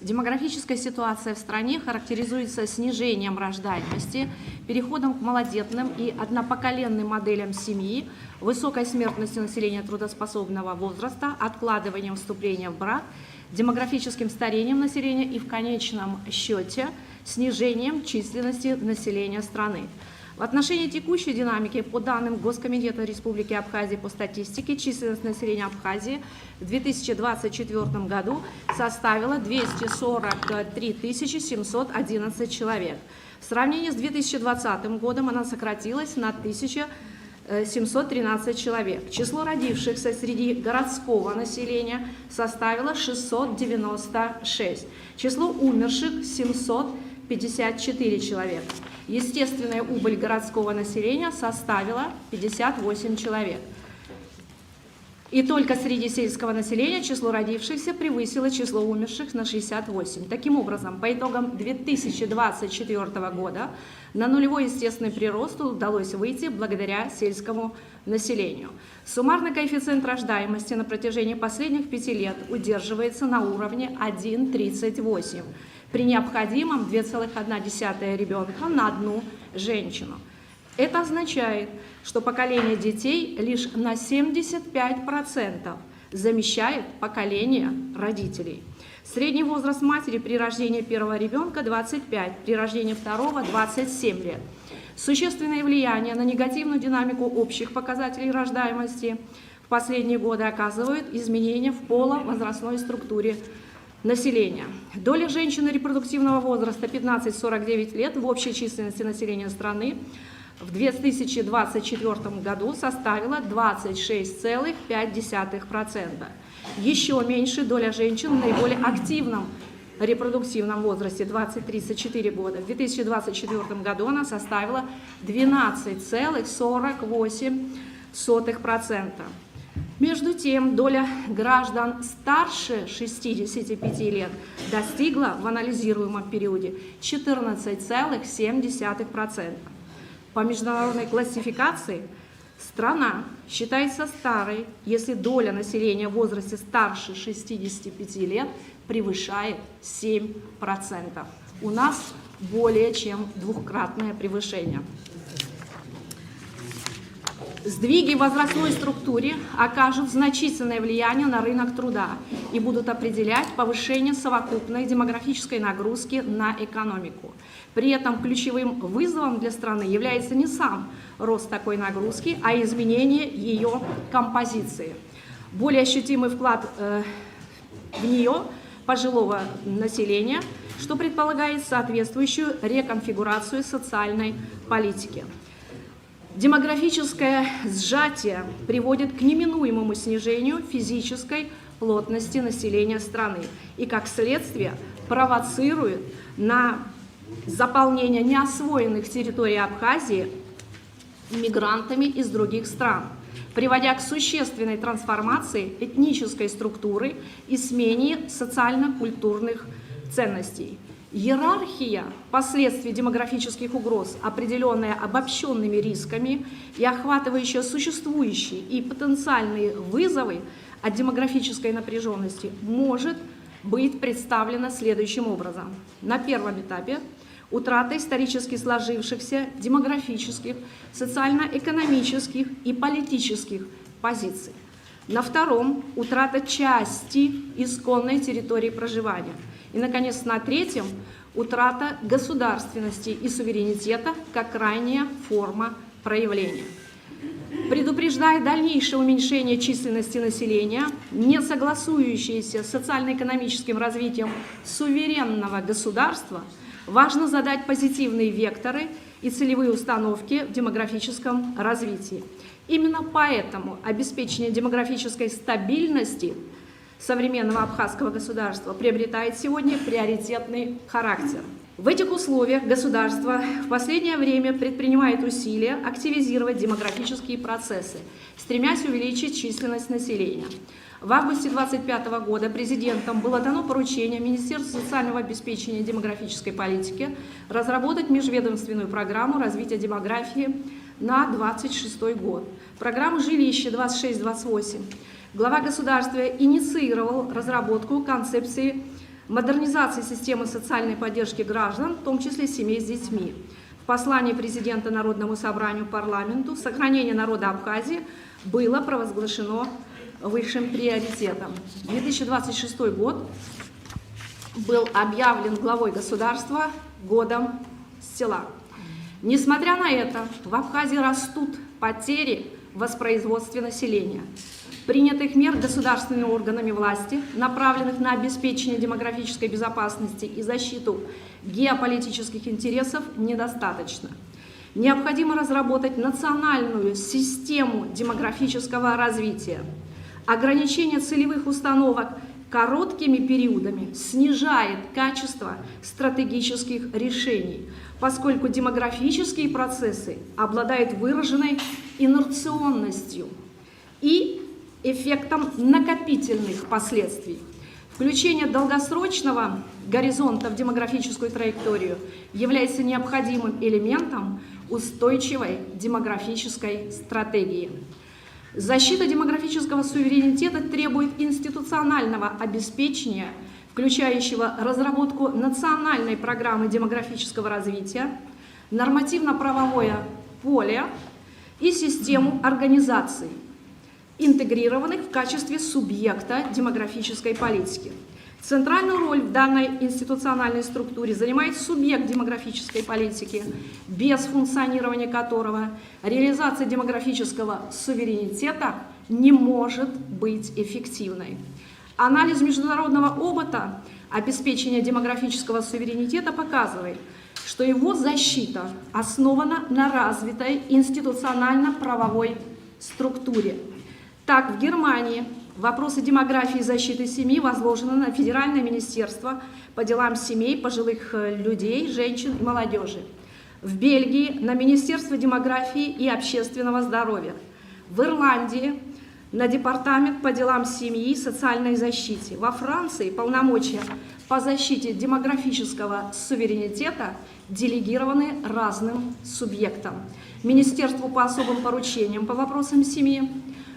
Демографическая ситуация в стране характеризуется снижением рождаемости, переходом к малодетным и однопоколенным моделям семьи, высокой смертностью населения трудоспособного возраста, откладыванием вступления в брак, демографическим старением населения и в конечном счете снижением численности населения страны. В отношении текущей динамики, по данным Госкомитета Республики Абхазия по статистике, численность населения Абхазии в 2024 году составила 243 711 человек. В сравнении с 2020 годом она сократилась на 1713 человек. Число родившихся среди городского населения составило 696. Число умерших – 754 человека. Естественная убыль городского населения составила 58 человек. И только среди сельского населения число родившихся превысило число умерших на 68. Таким образом, по итогам 2024 года на нулевой естественный прирост удалось выйти благодаря сельскому населению. Суммарный коэффициент рождаемости на протяжении последних 5 лет удерживается на уровне 1,38. При необходимом 2,1 ребенка на одну женщину. Это означает, что поколение детей лишь на 75% замещает поколение родителей. Средний возраст матери при рождении первого ребенка 25, при рождении второго 27 лет. Существенное влияние на негативную динамику общих показателей рождаемости в последние годы оказывают изменения в поло-возрастной структуре населения. Доля женщин репродуктивного возраста 15-49 лет в общей численности населения страны в 2024 году составила 26,5%. Еще меньше доля женщин в наиболее активном репродуктивном возрасте 20-34 года. В 2024 году она составила 12,48%. Между тем, доля граждан старше 65 лет достигла в анализируемом периоде 14,7%. По международной классификации страна считается старой, если доля населения в возрасте старше 65 лет превышает 7%. У нас более чем двукратное превышение. Сдвиги в возрастной структуре окажут значительное влияние на рынок труда и будут определять повышение совокупной демографической нагрузки на экономику. При этом ключевым вызовом для страны является не сам рост такой нагрузки, а изменение ее композиции. Более ощутимый вклад в нее пожилого населения, что предполагает соответствующую реконфигурацию социальной политики. Демографическое сжатие приводит к неминуемому снижению физической плотности населения страны и, как следствие, провоцирует на заполнение неосвоенных территорий Абхазии мигрантами из других стран, приводя к существенной трансформации этнической структуры и смене социально-культурных ценностей. Иерархия последствий демографических угроз, определенная обобщенными рисками и охватывающая существующие и потенциальные вызовы от демографической напряженности, может быть представлена следующим образом. На первом этапе утрата исторически сложившихся демографических, социально-экономических и политических позиций. На втором – утрата части исконной территории проживания. И, наконец, на третьем – утрата государственности и суверенитета как крайняя форма проявления. Предупреждая дальнейшее уменьшение численности населения, не согласующееся с социально-экономическим развитием суверенного государства, важно задать позитивные векторы и целевые установки в демографическом развитии. Именно поэтому обеспечение демографической стабильности современного абхазского государства приобретает сегодня приоритетный характер. В этих условиях государство в последнее время предпринимает усилия активизировать демографические процессы, стремясь увеличить численность населения. В августе 2025 года президентом было дано поручение Министерству социального обеспечения и демографической политики разработать межведомственную программу развития демографии на 2026 год. Программу «Жилище 26-28». Глава государства инициировал разработку концепции модернизации системы социальной поддержки граждан, в том числе семей с детьми. В послании президента Народному собранию парламенту сохранение народа Абхазии было провозглашено высшим приоритетом. 2026 год был объявлен главой государства годом села. Несмотря на это, в Абхазии растут потери в воспроизводстве населения. Принятых мер государственными органами власти, направленных на обеспечение демографической безопасности и защиту геополитических интересов, недостаточно. Необходимо разработать национальную систему демографического развития. Ограничение целевых установок короткими периодами снижает качество стратегических решений, поскольку демографические процессы обладают выраженной инерционностью и эффектом накопительных последствий. Включение долгосрочного горизонта в демографическую траекторию является необходимым элементом устойчивой демографической стратегии. Защита демографического суверенитета требует институционального обеспечения, включающего разработку национальной программы демографического развития, нормативно-правовое поле и систему организаций, интегрированных в качестве субъекта демографической политики. Центральную роль в данной институциональной структуре занимает субъект демографической политики, без функционирования которого реализация демографического суверенитета не может быть эффективной. Анализ международного опыта обеспечения демографического суверенитета показывает, что его защита основана на развитой институционально-правовой структуре. Так, в Германии вопросы демографии и защиты семьи возложены на Федеральное министерство по делам семей, пожилых людей, женщин и молодежи. В Бельгии на Министерство демографии и общественного здоровья. В Ирландии на Департамент по делам семьи и социальной защите. Во Франции полномочия по защите демографического суверенитета делегированы разным субъектам. Министерству по особым поручениям по вопросам семьи,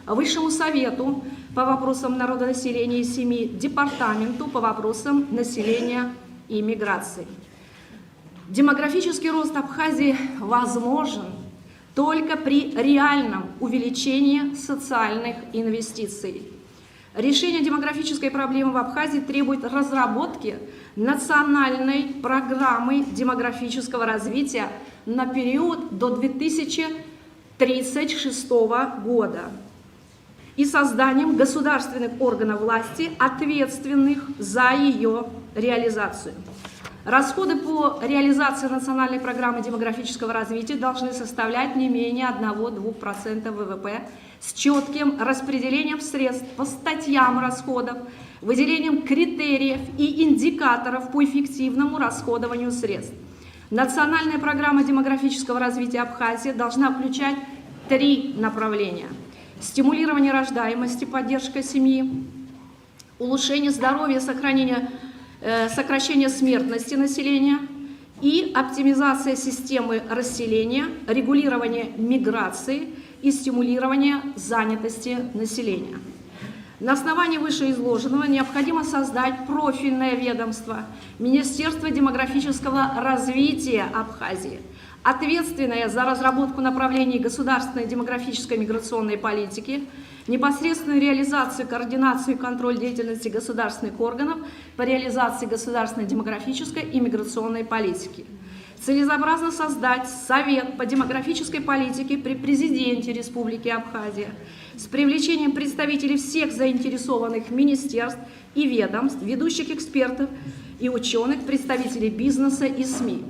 Высшему совету по вопросам народонаселения и семьи, Департаменту по вопросам населения и миграции. Демографический рост Абхазии возможен только при реальном увеличении социальных инвестиций. Решение демографической проблемы в Абхазии требует разработки национальной программы демографического развития на период до 2036 года и созданием государственных органов власти, ответственных за ее реализацию. Расходы по реализации национальной программы демографического развития должны составлять не менее 1–2% ВВП с четким распределением средств по статьям расходов, выделением критериев и индикаторов по эффективному расходованию средств. Национальная программа демографического развития Абхазии должна включать 3 направления: стимулирование рождаемости, поддержка семьи, улучшение здоровья, сокращение смертности населения и оптимизация системы расселения, регулирование миграции и стимулирование занятости населения. На основании вышеизложенного необходимо создать профильное ведомство Министерство демографического развития Абхазии, ответственное за разработку направлений государственной демографической миграционной политики, непосредственную реализацию, координацию и контроль деятельности государственных органов по реализации государственной демографической и миграционной политики. Целесообразно создать Совет по демографической политике при президенте Республики Абхазия с привлечением представителей всех заинтересованных министерств и ведомств, ведущих экспертов и ученых, представителей бизнеса и СМИ.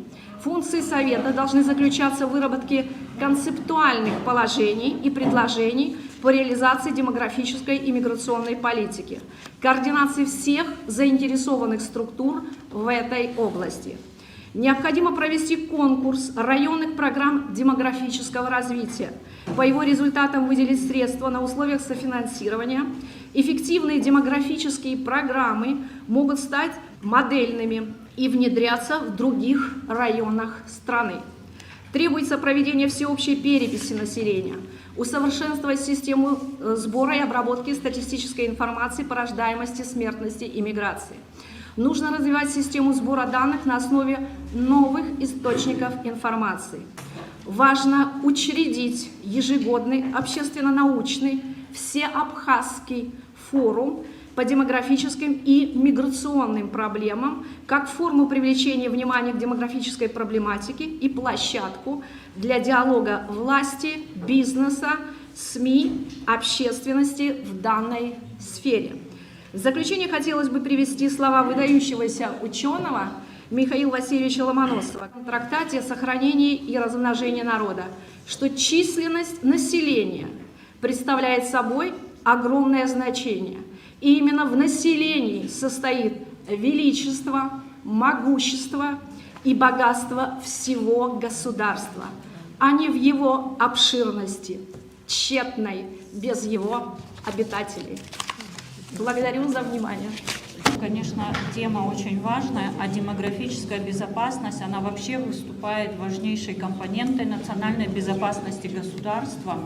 Функции Совета должны заключаться в выработке концептуальных положений и предложений по реализации демографической и миграционной политики, координации всех заинтересованных структур в этой области. Необходимо провести конкурс районных программ демографического развития. По его результатам выделить средства на условиях софинансирования. Эффективные демографические программы могут стать модельными и внедряться в других районах страны. Требуется проведение всеобщей переписи населения, усовершенствовать систему сбора и обработки статистической информации по рождаемости, смертности и миграции. Нужно развивать систему сбора данных на основе новых источников информации. Важно учредить ежегодный общественно-научный всеабхазский форум по демографическим и миграционным проблемам как форму привлечения внимания к демографической проблематике и площадку для диалога власти, бизнеса, СМИ, общественности в данной сфере. В заключение хотелось бы привести слова выдающегося ученого Михаила Васильевича Ломоносова в трактате «Сохранение и размножение народа», что численность населения представляет собой огромное значение. И именно в населении состоит величество, могущество и богатство всего государства, а не в его обширности, тщетной, без его обитателей. Благодарю за внимание. Конечно, тема очень важная, а демографическая безопасность, она вообще выступает важнейшей компонентой национальной безопасности государства,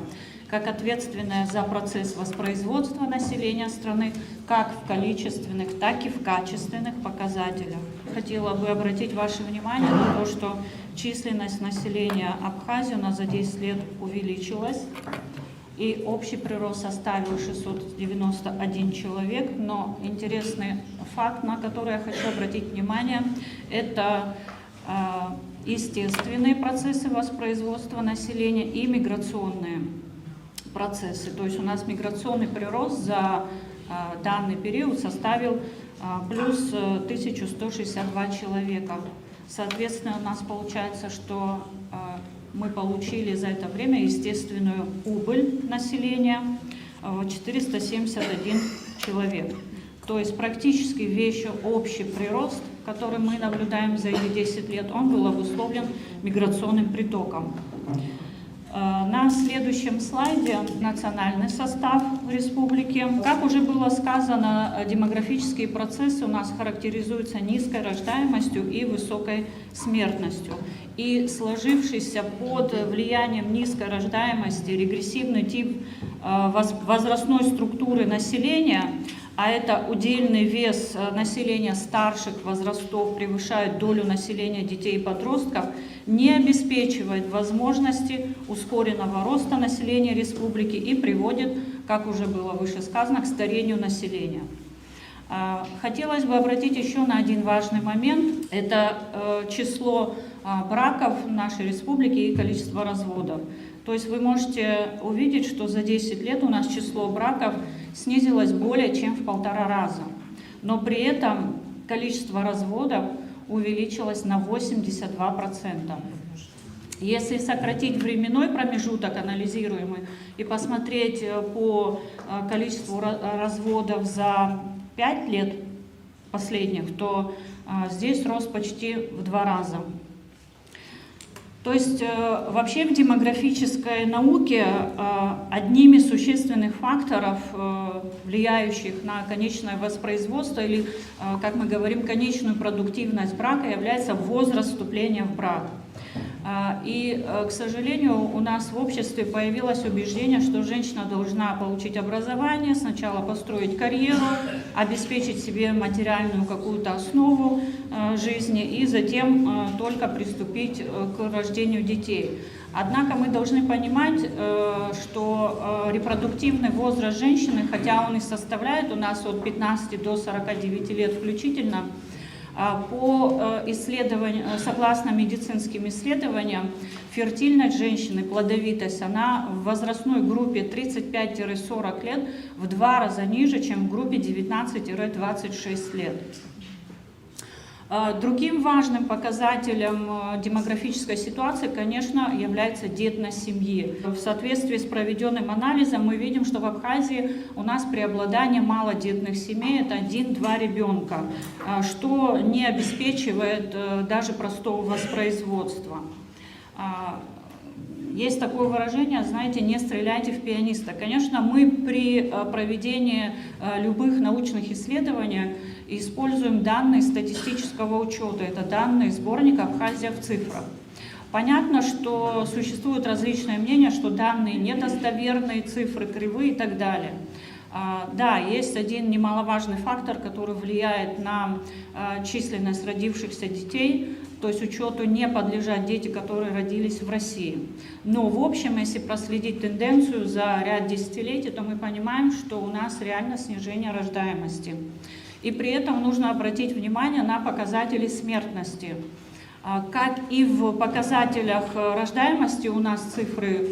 как ответственная за процесс воспроизводства населения страны, как в количественных, так и в качественных показателях. Хотела бы обратить ваше внимание на то, что численность населения Абхазии у нас за 10 лет увеличилась, и общий прирост составил 691 человек. Но интересный факт, на который я хочу обратить внимание, это естественные процессы воспроизводства населения и миграционные процессы. То есть у нас миграционный прирост за данный период составил плюс 1162 человека. Соответственно, у нас получается, что мы получили за это время естественную убыль населения 471 человек. То есть практически весь общий прирост, который мы наблюдаем за эти 10 лет, он был обусловлен миграционным притоком. На следующем слайде национальный состав республики. Как уже было сказано, демографические процессы у нас характеризуются низкой рождаемостью и высокой смертностью. И сложившийся под влиянием низкой рождаемости регрессивный тип возрастной структуры населения, а это удельный вес населения старших возрастов превышает долю населения детей и подростков, не обеспечивает возможности ускоренного роста населения республики и приводит, как уже было выше сказано, к старению населения. Хотелось бы обратить еще на один важный момент. Это число браков в нашей республике и количество разводов. То есть вы можете увидеть, что за 10 лет у нас число браков снизилось более чем в 1,5 раза. Но при этом количество разводов увеличилось на 82%. Если сократить временной промежуток анализируемый и посмотреть по количеству разводов за 5 лет последних, то здесь рост почти в 2 раза. То есть вообще в демографической науке одним из существенных факторов, влияющих на конечное воспроизводство или, как мы говорим, конечную продуктивность брака, является возраст вступления в брак. И, к сожалению, у нас в обществе появилось убеждение, что женщина должна получить образование, сначала построить карьеру, обеспечить себе материальную какую-то основу жизни и затем только приступить к рождению детей. Однако мы должны понимать, что репродуктивный возраст женщины, хотя он и составляет у нас от 15 до 49 лет включительно, по исследованиям, согласно медицинским исследованиям, фертильность женщины, плодовитость, она в возрастной группе 35-40 лет в 2 раза ниже, чем в группе 19-26 лет. Другим важным показателем демографической ситуации, конечно, является детность семьи. В соответствии с проведенным анализом мы видим, что в Абхазии у нас преобладание малодетных семей – это 1-2 ребенка, что не обеспечивает даже простого воспроизводства. Есть такое выражение, знаете, не стреляйте в пианиста. Конечно, мы при проведении любых научных исследований используем данные статистического учета. Это данные сборника «Абхазия в цифрах». Понятно, что существуют различные мнения, что данные недостоверные, цифры кривые и так далее. Да, есть один немаловажный фактор, который влияет на численность родившихся детей, то есть учету не подлежат дети, которые родились в России. Но в общем, если проследить тенденцию за ряд десятилетий, то мы понимаем, что у нас реально снижение рождаемости. И при этом нужно обратить внимание на показатели смертности. Как и в показателях рождаемости у нас цифры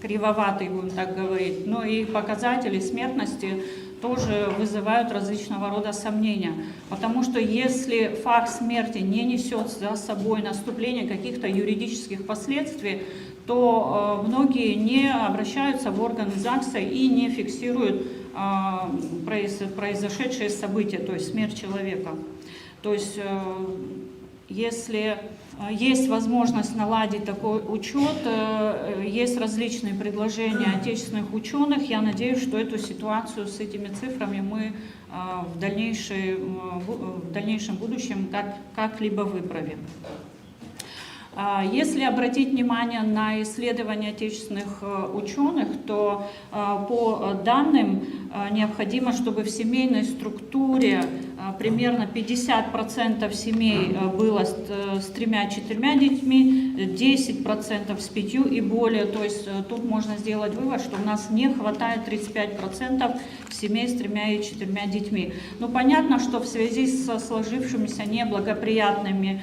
кривоватые, будем так говорить, но и показатели смертности тоже вызывают различного рода сомнения. Потому что если факт смерти не несет за собой наступление каких-то юридических последствий, то многие не обращаются в органы ЗАГСа и не фиксируют произошедшее событие, то есть смерть человека. То есть если есть возможность наладить такой учет, есть различные предложения отечественных ученых. Я надеюсь, что эту ситуацию с этими цифрами мы в дальнейшем будущем как-либо выправим. Если обратить внимание на исследования отечественных ученых, то по данным необходимо, чтобы в семейной структуре примерно 50% семей было с 3-4 детьми, 10% с 5 и более. То есть тут можно сделать вывод, что у нас не хватает 35% семей с 3 и 4 детьми. Но понятно, что в связи со сложившимися неблагоприятными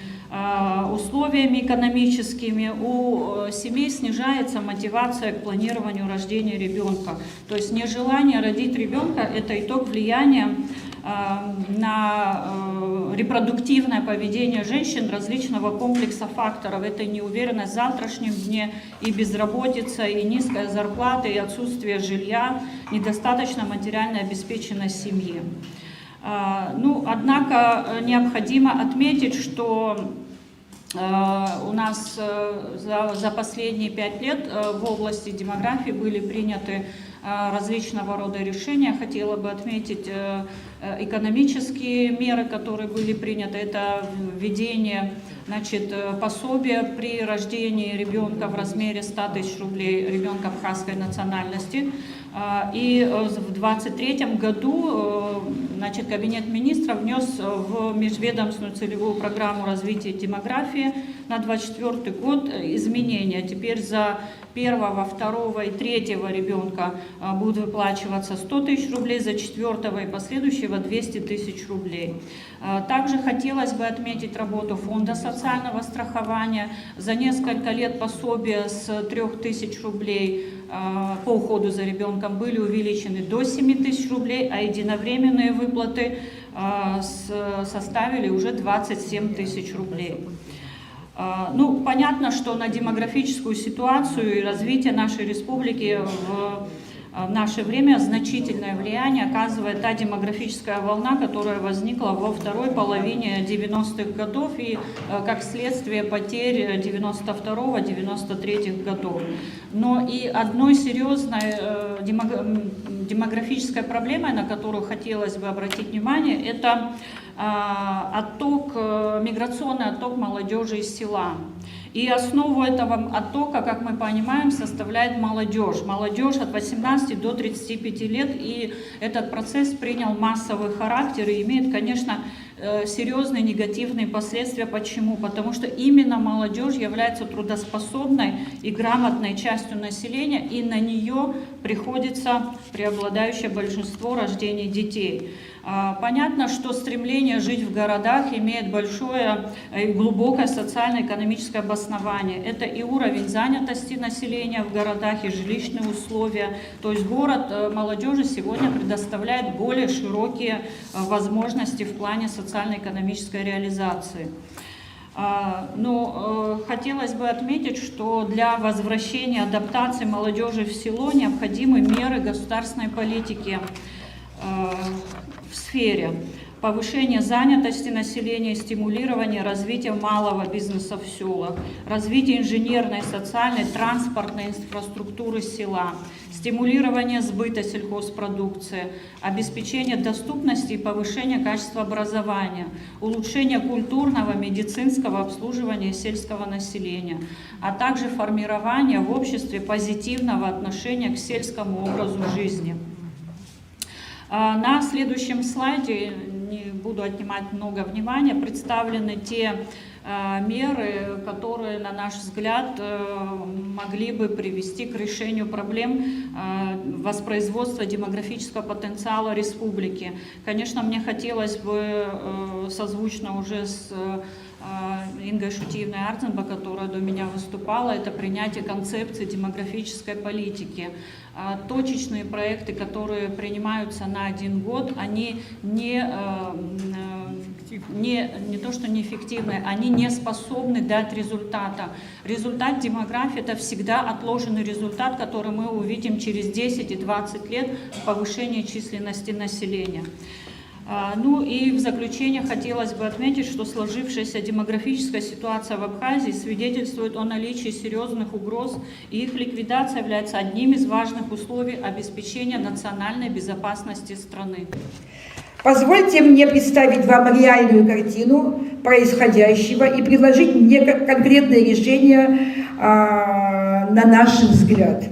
условиями экономическими у семей снижается мотивация к планированию рождения ребенка. То есть нежелание родить ребенка – это итог влияния на репродуктивное поведение женщин различного комплекса факторов. Это неуверенность в завтрашнем дне, и безработица, и низкая зарплата, и отсутствие жилья, недостаточно материальной обеспеченность семьи. Однако необходимо отметить, что у нас за последние 5 лет в области демографии были приняты различного рода решения. Хотела бы отметить экономические меры, которые были приняты. Это введение пособия при рождении ребенка в размере 100 000 рублей, ребенка абхазской национальности. И в 2023 году Кабинет министров внес в межведомственную целевую программу развития демографии на 2024 год изменения. Теперь за 1-го, 2-го и 3-го ребенка будут выплачиваться 100 000 рублей, за 4-го и последующего 200 000 рублей. Также хотелось бы отметить работу Фонда социального страхования. За несколько лет пособия с 3 000 рублей по уходу за ребенком были увеличены до 7 000 рублей, а единовременные выплаты составили уже 27 000 рублей. Понятно, что на демографическую ситуацию и развитие нашей республики в наше время значительное влияние оказывает та демографическая волна, которая возникла во второй половине 90-х годов и как следствие потерь 92-93 годов. Но и одной серьезной демографической проблемой, на которую хотелось бы обратить внимание, это миграционный отток молодежи из села. И основу этого оттока, как мы понимаем, составляет молодежь. Молодежь от 18 до 35 лет, и этот процесс принял массовый характер и имеет, конечно, серьезные негативные последствия. Почему? Потому что именно молодежь является трудоспособной и грамотной частью населения, и на нее приходится преобладающее большинство рождений детей. Понятно, что стремление жить в городах имеет большое и глубокое социально-экономическое обоснование. Это и уровень занятости населения в городах, и жилищные условия. То есть город молодежи сегодня предоставляет более широкие возможности в плане социально-экономической реализации. Но хотелось бы отметить, что для возвращения адаптации молодежи в село необходимы меры государственной политики в сфере повышения занятости населения, стимулирования развития малого бизнеса в селах, развития инженерной, социальной, транспортной инфраструктуры села, стимулирование сбыта сельхозпродукции, обеспечение доступности и повышения качества образования, улучшение культурного, медицинского обслуживания сельского населения, а также формирование в обществе позитивного отношения к сельскому образу жизни. На следующем слайде, не буду отнимать много внимания, представлены те меры, которые, на наш взгляд, могли бы привести к решению проблем воспроизводства демографического потенциала республики. Конечно, мне хотелось бы созвучно уже с Ингой Шутиевной Ардзенбо, которая до меня выступала, это принятие концепции демографической политики. Точечные проекты, которые принимаются на 1 год, они не то что неэффективны, они не способны дать результата. Результат демографии – это всегда отложенный результат, который мы увидим через 10 и 20 лет повышения численности населения. Ну и в заключение хотелось бы отметить, что сложившаяся демографическая ситуация в Абхазии свидетельствует о наличии серьезных угроз, и их ликвидация является одним из важных условий обеспечения национальной безопасности страны. Позвольте мне представить вам реальную картину происходящего и предложить мне конкретные решения на наш взгляд.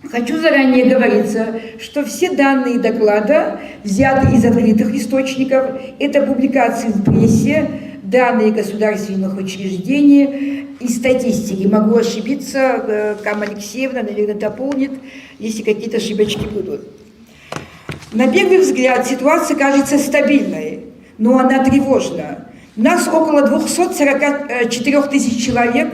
Хочу заранее говориться, что все данные доклада взяты из открытых источников, это публикации в прессе, данные государственных учреждений и статистики. Могу ошибиться, Кама Алексеевна, наверное, дополнит, если какие-то ошибочки будут. На первый взгляд ситуация кажется стабильной, но она тревожна. Нас около 244 тысяч человек,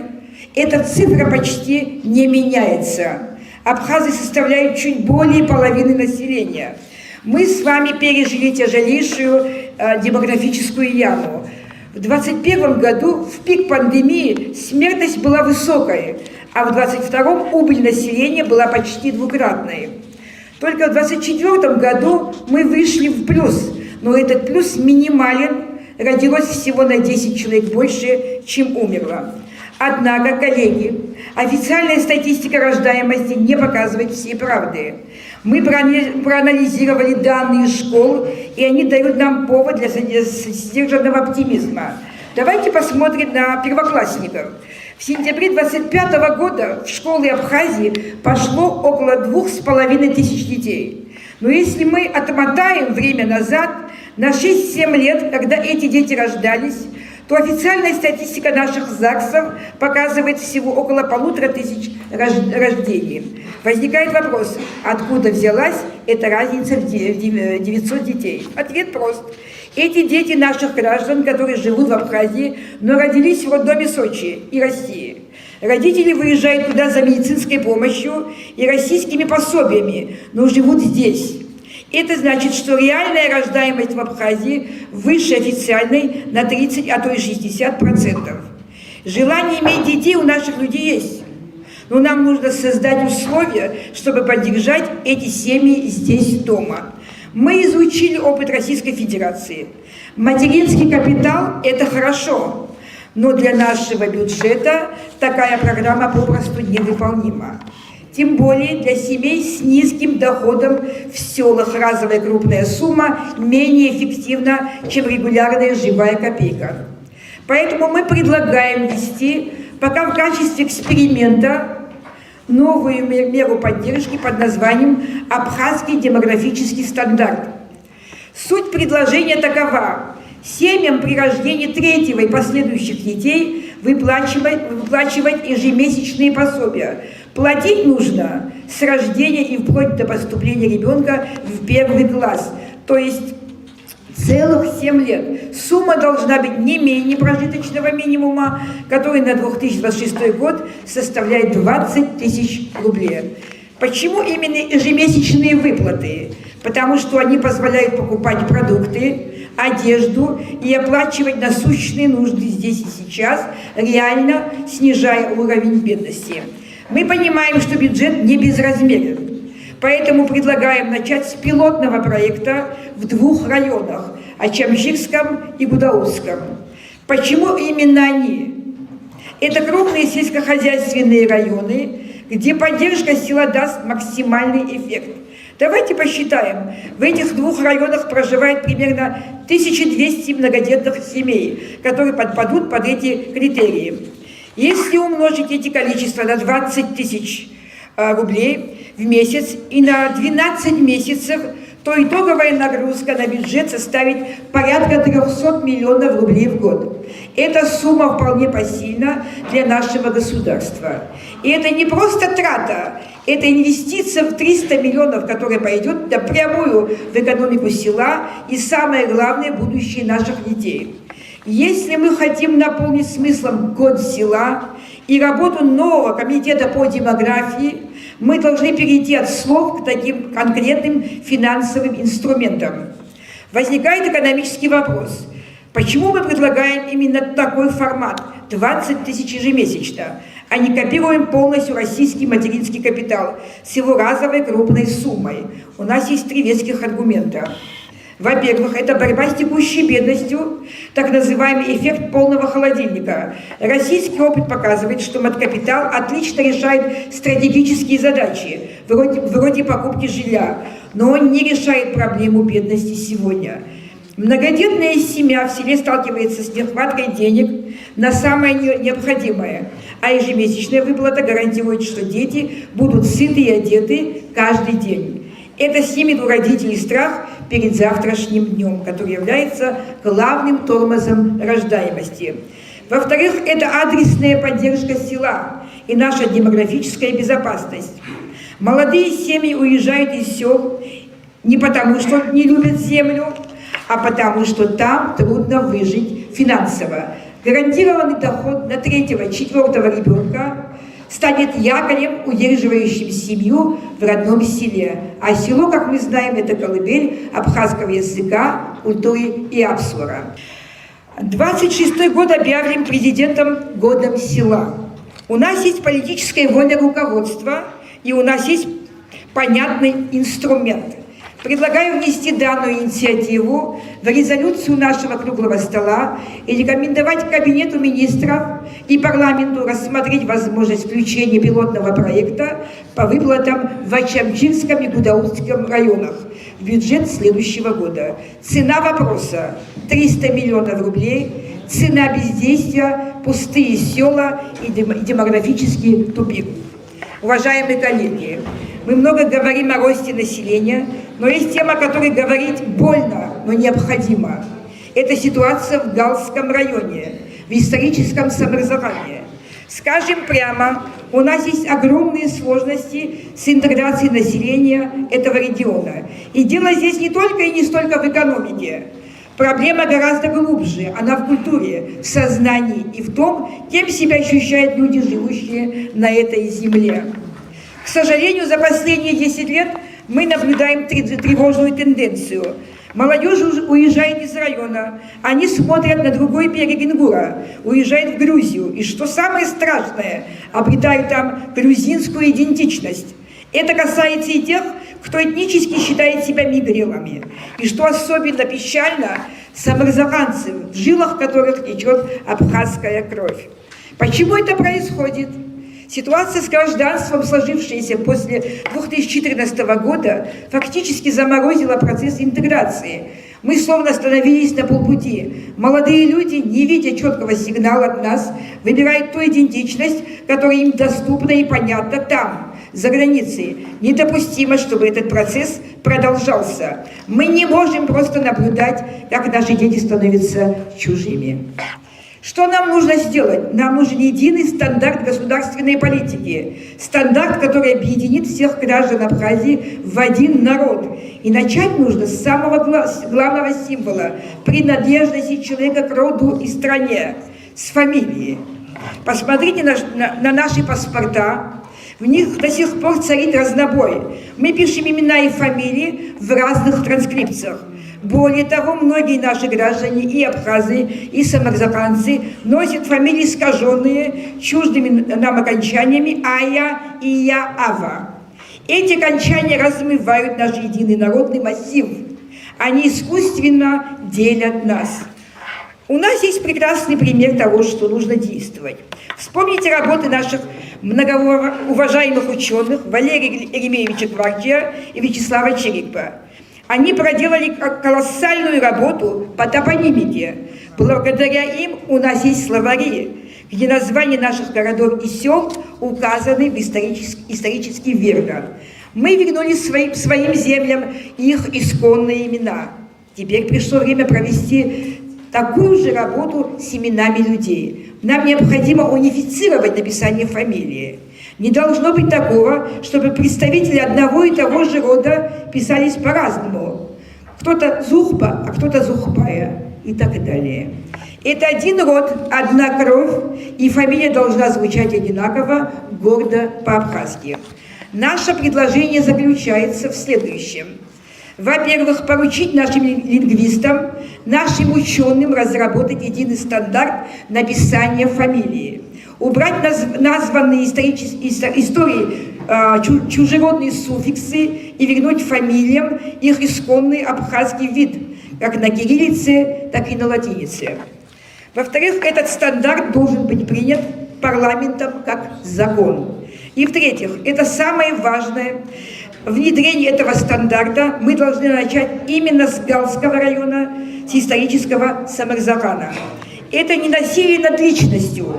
эта цифра почти не меняется. Абхазы составляют чуть более половины населения. Мы с вами пережили тяжелейшую демографическую яму. В 2021 году, в пик пандемии, смертность была высокой, а в 2022 убыль населения была почти двукратной. Только в 2024 году мы вышли в плюс, но этот плюс минимален, родилось всего на 10 человек больше, чем умерло. Однако, коллеги, официальная статистика рождаемости не показывает всей правды. Мы проанализировали данные школ, и они дают нам повод для сдержанного оптимизма. Давайте посмотрим на первоклассников. В сентябре 2025 года в школы Абхазии пошло около 2500 детей. Но если мы отмотаем время назад, на 6-7 лет, когда эти дети рождались, то официальная статистика наших ЗАГСов показывает всего около 1500 рождений. Возникает вопрос, откуда взялась эта разница в 900 детей? Ответ прост. Эти дети наших граждан, которые живут в Абхазии, но родились в роддоме Сочи и России. Родители выезжают туда за медицинской помощью и российскими пособиями, но живут здесь. Это значит, что реальная рождаемость в Абхазии выше официальной на 30, а то и 60%. Желание иметь детей у наших людей есть. Но нам нужно создать условия, чтобы поддержать эти семьи здесь, дома. Мы изучили опыт Российской Федерации. Материнский капитал – это хорошо, но для нашего бюджета такая программа попросту невыполнима. Тем более для семей с низким доходом в селах разовая крупная сумма менее эффективна, чем регулярная живая копейка. Поэтому мы предлагаем ввести пока в качестве эксперимента новую меру поддержки под названием «Абхазский демографический стандарт». Суть предложения такова. Семьям при рождении 3-го и последующих детей выплачивать ежемесячные пособия. Платить нужно с рождения и вплоть до поступления ребенка в 1 класс, то есть целых 7 лет. Сумма должна быть не менее прожиточного минимума, который на 2026 год составляет 20 тысяч рублей. Почему именно ежемесячные выплаты? Потому что они позволяют покупать продукты, одежду и оплачивать насущные нужды здесь и сейчас, реально снижая уровень бедности. Мы понимаем, что бюджет не безразмерен, поэтому предлагаем начать с пилотного проекта в 2 районах – Ачамжирском и Гудаутском. Почему именно они? Это крупные сельскохозяйственные районы, где поддержка села даст максимальный эффект. Давайте посчитаем. В этих 2 районах проживает примерно 1200 многодетных семей, которые подпадут под эти критерии. Если умножить эти количества на 20 тысяч рублей в месяц и на 12 месяцев, то итоговая нагрузка на бюджет составит порядка 300 миллионов рублей в год. Эта сумма вполне посильна для нашего государства. И это не просто трата, это инвестиция в 300 миллионов, которая пойдет напрямую в экономику села и, самое главное, будущее наших детей. Если мы хотим наполнить смыслом год села и работу нового комитета по демографии, мы должны перейти от слов к таким конкретным финансовым инструментам. Возникает экономический вопрос. Почему мы предлагаем именно такой формат – 20 тысяч ежемесячно, а не копируем полностью российский материнский капитал с его разовой крупной суммой? У нас есть 3 веских аргумента. Во-первых, это борьба с текущей бедностью, так называемый эффект полного холодильника. Российский опыт показывает, что маткапитал отлично решает стратегические задачи, вроде покупки жилья, но он не решает проблему бедности сегодня. Многодетная семья в селе сталкивается с нехваткой денег на самое необходимое, а ежемесячная выплата гарантирует, что дети будут сыты и одеты каждый день. Это снимет у родителей страх перед завтрашним днем, который является главным тормозом рождаемости. Во-вторых, это адресная поддержка села и наша демографическая безопасность. Молодые семьи уезжают из сел не потому, что не любят землю, а потому, что там трудно выжить финансово. Гарантированный доход на 3-4 ребенка станет якорем, удерживающим семью в родном селе. А село, как мы знаем, это колыбель абхазского языка, культуры и абсура. 26-й год объявлен президентом годом села. У нас есть политическое воля руководства, и у нас есть понятный инструмент. Предлагаю внести данную инициативу в резолюцию нашего круглого стола и рекомендовать Кабинету министров и парламенту рассмотреть возможность включения пилотного проекта по выплатам в Ачамчинском и Гудаутском районах в бюджет следующего года. Цена вопроса – 300 миллионов рублей, цена бездействия – пустые села и демографический тупик. Уважаемые коллеги, мы много говорим о росте населения, но есть тема, о которой говорить больно, но необходимо. Это ситуация в Галском районе, в историческом Самарзахане. Скажем прямо, у нас есть огромные сложности с интеграцией населения этого региона. И дело здесь не только и не столько в экономике. Проблема гораздо глубже, она в культуре, в сознании и в том, кем себя ощущают люди, живущие на этой земле. К сожалению, за последние 10 лет мы наблюдаем тревожную тенденцию. Молодежь уезжает из района, они смотрят на другой берег Ингура, уезжают в Грузию, и, что самое страшное, обретают там грузинскую идентичность. Это касается и тех, кто этнически считает себя мигрелами. И что особенно печально, самарзаханцев, в жилах которых течет абхазская кровь. Почему это происходит? Ситуация с гражданством, сложившаяся после 2014 года, фактически заморозила процесс интеграции. Мы словно остановились на полпути. Молодые люди, не видя четкого сигнала от нас, выбирают ту идентичность, которая им доступна и понятна там, за границей. Недопустимо, чтобы этот процесс продолжался. Мы не можем просто наблюдать, как наши дети становятся чужими. Что нам нужно сделать? Нам нужен единый стандарт государственной политики. Стандарт, который объединит всех граждан Абхазии в один народ. И начать нужно с самого главного символа – принадлежности человека к роду и стране, с фамилии. Посмотрите на наши паспорта. В них до сих пор царит разнобой. Мы пишем имена и фамилии в разных транскрипциях. Более того, многие наши граждане, и абхазы, и самарзаханцы, носят фамилии искаженные чуждыми нам окончаниями «ая», «ия», «ава». Эти окончания размывают наш единый народный массив. Они искусственно делят нас. У нас есть прекрасный пример того, что нужно действовать. Вспомните работы наших многоуважаемых ученых Валерия Еремеевича Гвардия и Вячеслава Чирикова. Они проделали колоссальную работу по топонимике. Благодаря им у нас есть словари, где названия наших городов и сел указаны исторически верно. Мы вернули своим землям их исконные имена. Теперь пришло время провести такую же работу с именами людей. Нам необходимо унифицировать написание фамилии. Не должно быть такого, чтобы представители одного и того же рода писались по-разному. Кто-то Зухба, а кто-то Зухбая и так далее. Это один род, одна кровь, и фамилия должна звучать одинаково, гордо по-абхазски. Наше предложение заключается в следующем. Во-первых, поручить нашим лингвистам, нашим ученым разработать единый стандарт написания фамилии. Убрать названные истории чужеродные суффиксы и вернуть фамилиям их исконный абхазский вид, как на кириллице, так и на латинице. Во-вторых, этот стандарт должен быть принят парламентом как закон. И в-третьих, это самое важное, внедрение этого стандарта мы должны начать именно с Галского района, с исторического Самарзакана. Это не насилие над личностью,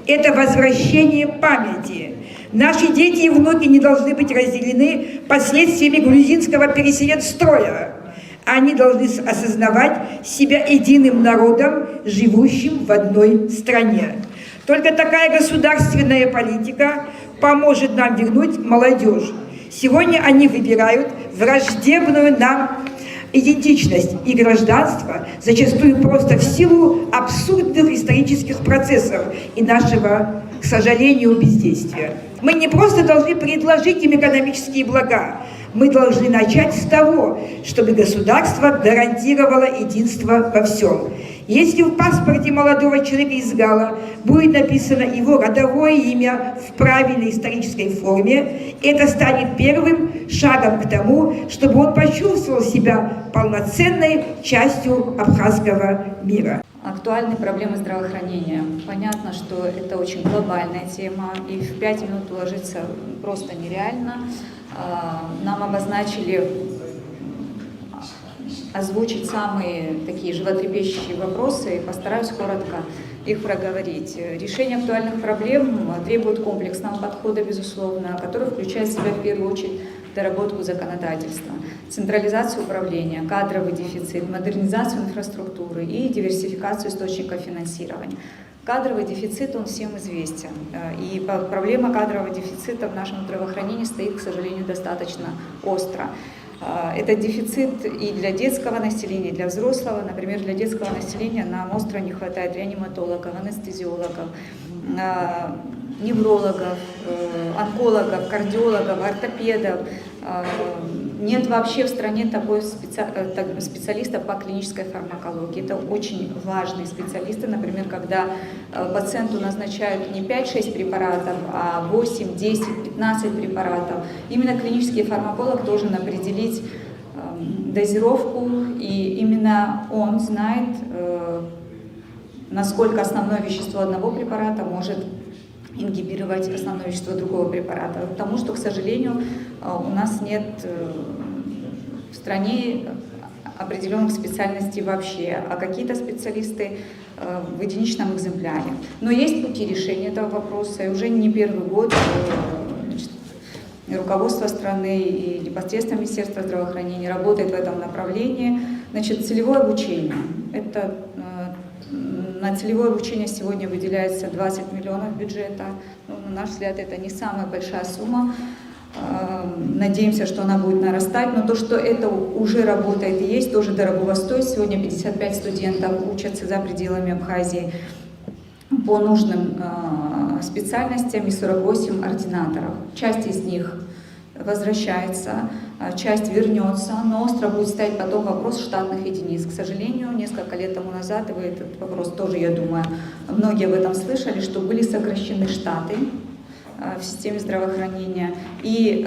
это возвращение памяти. Наши дети и внуки не должны быть разделены последствиями грузинского переселенстроя. Они должны осознавать себя единым народом, живущим в одной стране. Только такая государственная политика поможет нам вернуть молодежь. Сегодня они выбирают враждебную нам идентичность и гражданство, зачастую просто в силу абсурдных исторических процессов и нашего, к сожалению, бездействия. Мы не просто должны предложить им экономические блага, мы должны начать с того, чтобы государство гарантировало единство во всем. Если в паспорте молодого человека из Гала будет написано его родовое имя в правильной исторической форме, это станет первым шагом к тому, чтобы он почувствовал себя полноценной частью абхазского мира. Актуальные проблемы здравоохранения. Понятно, что это очень глобальная тема, и в 5 минут уложиться просто нереально. Нам обозначили озвучить самые такие животрепещущие вопросы, и постараюсь коротко их проговорить. Решение актуальных проблем требует комплексного подхода, безусловно, который включает в себя в первую очередь доработку законодательства, централизацию управления, кадровый дефицит, модернизацию инфраструктуры и диверсификацию источников финансирования. Кадровый дефицит, он всем известен, и проблема кадрового дефицита в нашем здравоохранении стоит, к сожалению, достаточно остро. Это дефицит и для детского населения, и для взрослого. Например, для детского населения нам остро не хватает реаниматологов, анестезиологов, неврологов, онкологов, кардиологов, ортопедов. Нет вообще в стране такой специалистов по клинической фармакологии. Это очень важные специалисты. Например, когда пациенту назначают не 5-6 препаратов, а 8, 10, 15 препаратов, именно клинический фармаколог должен определить дозировку, и именно он знает, насколько основное вещество одного препарата может ингибировать основное вещество другого препарата. Потому что, к сожалению, у нас нет в стране определенных специальностей вообще, а какие-то специалисты в единичном экземпляре. Но есть пути решения этого вопроса, и уже не первый год руководство страны и непосредственно Министерство здравоохранения работает в этом направлении. Значит, целевое обучение. На целевое обучение сегодня выделяется 20 миллионов бюджета. На наш взгляд, это не самая большая сумма. Надеемся, что она будет нарастать, но то, что это уже работает и есть, тоже дорогого стоит. Сегодня 55 студентов учатся за пределами Абхазии по нужным специальностям и 48 ординаторов. Часть из них возвращается, часть вернется, но остро будет стоять потом вопрос штатных единиц. К сожалению, несколько лет тому назад, и вы этот вопрос тоже, я думаю, многие об этом слышали, что были сокращены штаты в системе здравоохранения, и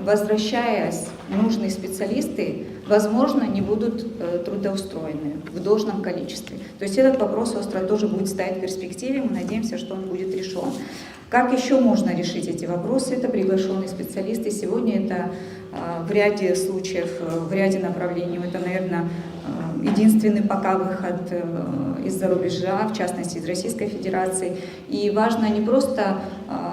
возвращаясь, нужные специалисты, возможно, не будут трудоустроены в должном количестве. То есть этот вопрос остро тоже будет стоять в перспективе, мы надеемся, что он будет решен. Как еще можно решить эти вопросы? Это приглашенные специалисты. Сегодня это в ряде случаев, в ряде направлений, это, наверное, единственный пока выход из-за рубежа, в частности из Российской Федерации. И важно не просто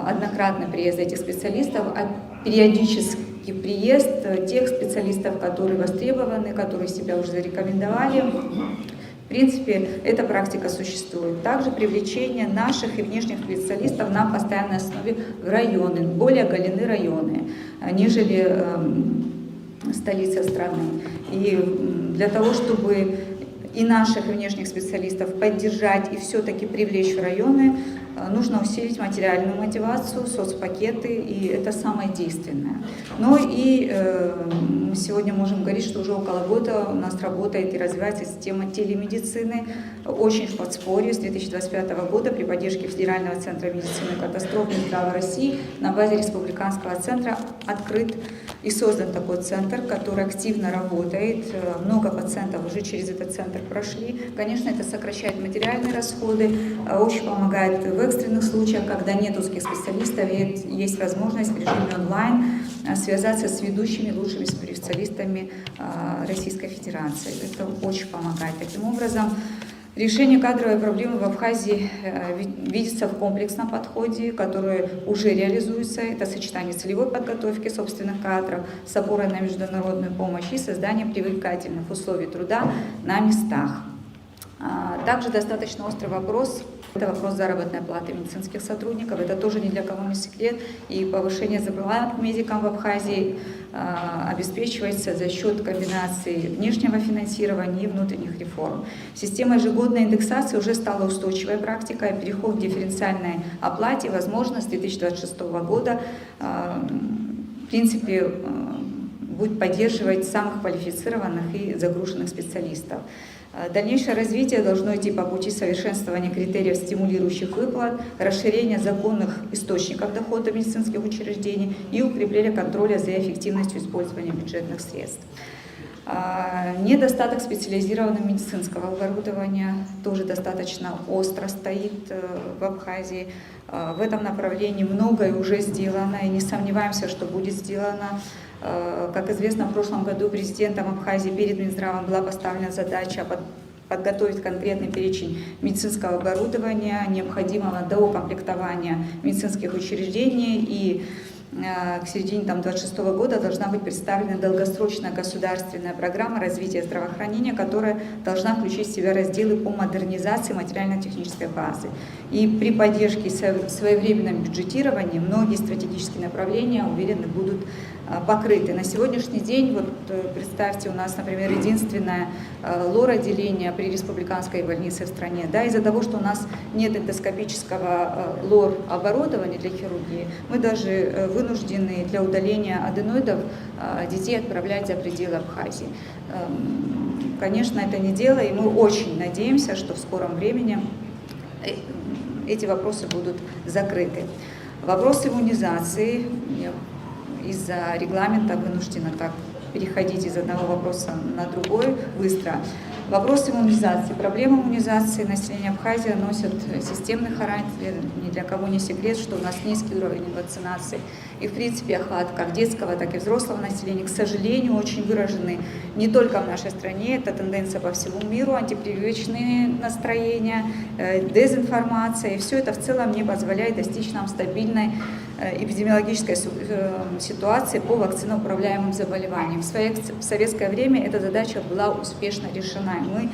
однократный приезд этих специалистов, а периодически все-таки приезд тех специалистов, которые востребованы, которые себя уже зарекомендовали. В принципе, эта практика существует. Также привлечение наших и внешних специалистов на постоянной основе в районы, более оголены районы, нежели столица страны. И для того, чтобы и наших и внешних специалистов поддержать и все-таки привлечь в районы, нужно усилить материальную мотивацию, соцпакеты, и это самое действенное. Но и мы сегодня можем говорить, что уже около года у нас работает и развивается система телемедицины, очень в подспорье. С 2025 года при поддержке Федерального центра медицины и катастроф Минздрава России на базе Республиканского центра открыт и создан такой центр, который активно работает. Много пациентов уже через этот центр прошли. Конечно, это сокращает материальные расходы, очень помогает в экстренных случаях, когда нет узких специалистов, есть возможность в режиме онлайн связаться с ведущими лучшими специалистами Российской Федерации. Это очень помогает. Таким образом, решение кадровой проблемы в Абхазии видится в комплексном подходе, который уже реализуется. Это сочетание целевой подготовки собственных кадров с опорой на международную помощь и создание привлекательных условий труда на местах. Также достаточно острый вопрос – это вопрос заработной платы медицинских сотрудников. Это тоже ни для кого не секрет. И повышение зарплат медикам в Абхазии обеспечивается за счет комбинации внешнего финансирования и внутренних реформ. Система ежегодной индексации уже стала устойчивой практикой. Переход к дифференциальной оплате возможно с 2026 года. В принципе, будет поддерживать самых квалифицированных и загруженных специалистов. Дальнейшее развитие должно идти по пути совершенствования критериев стимулирующих выплат, расширения законных источников дохода медицинских учреждений и укрепления контроля за эффективностью использования бюджетных средств. Недостаток специализированного медицинского оборудования тоже достаточно остро стоит в Абхазии. В этом направлении многое уже сделано, и не сомневаемся, что будет сделано. Как известно, в прошлом году президентом Абхазии перед Минздравом была поставлена задача подготовить конкретный перечень медицинского оборудования, необходимого до укомплектования медицинских учреждений, и к середине 2026 года должна быть представлена долгосрочная государственная программа развития здравоохранения, которая должна включить в себя разделы по модернизации материально-технической базы. И при поддержке и своевременном бюджетировании многие стратегические направления, уверены, будут покрыты. На сегодняшний день, вот представьте, у нас, например, единственное лор-отделение при республиканской больнице в стране. Да, из-за того, что у нас нет эндоскопического лор-оборудования для хирургии, мы даже вынуждены для удаления аденоидов детей отправлять за пределы Абхазии. Конечно, это не дело, и мы очень надеемся, что в скором времени эти вопросы будут закрыты. Вопрос иммунизации. Из-за регламента вынуждена так переходить из одного вопроса на другой быстро. Вопрос иммунизации. Проблема иммунизации населения Абхазии носят системный характер. Ни для кого не секрет, что у нас низкий уровень вакцинации. И, в принципе, охват как детского, так и взрослого населения, к сожалению, очень выражены не только в нашей стране. Это тенденция по всему миру, антипрививочные настроения, дезинформация. И все это в целом не позволяет достичь нам стабильной эпидемиологической ситуации по вакциноуправляемым заболеваниям. В советское время эта задача была успешно решена, и мы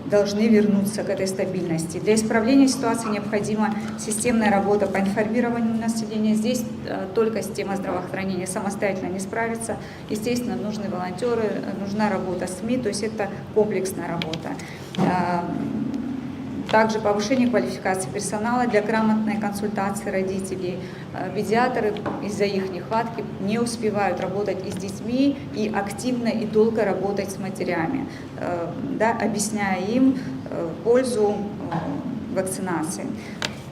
должны вернуться к этой стабильности. Для исправления ситуации необходима системная работа по информированию населения. Здесь только система здравоохранения самостоятельно не справится. Естественно, нужны волонтеры, нужна работа СМИ, то есть это комплексная работа. Также повышение квалификации персонала для грамотной консультации родителей. Педиатры из-за их нехватки не успевают работать и с детьми, и активно и долго работать с матерями, да, объясняя им пользу вакцинации.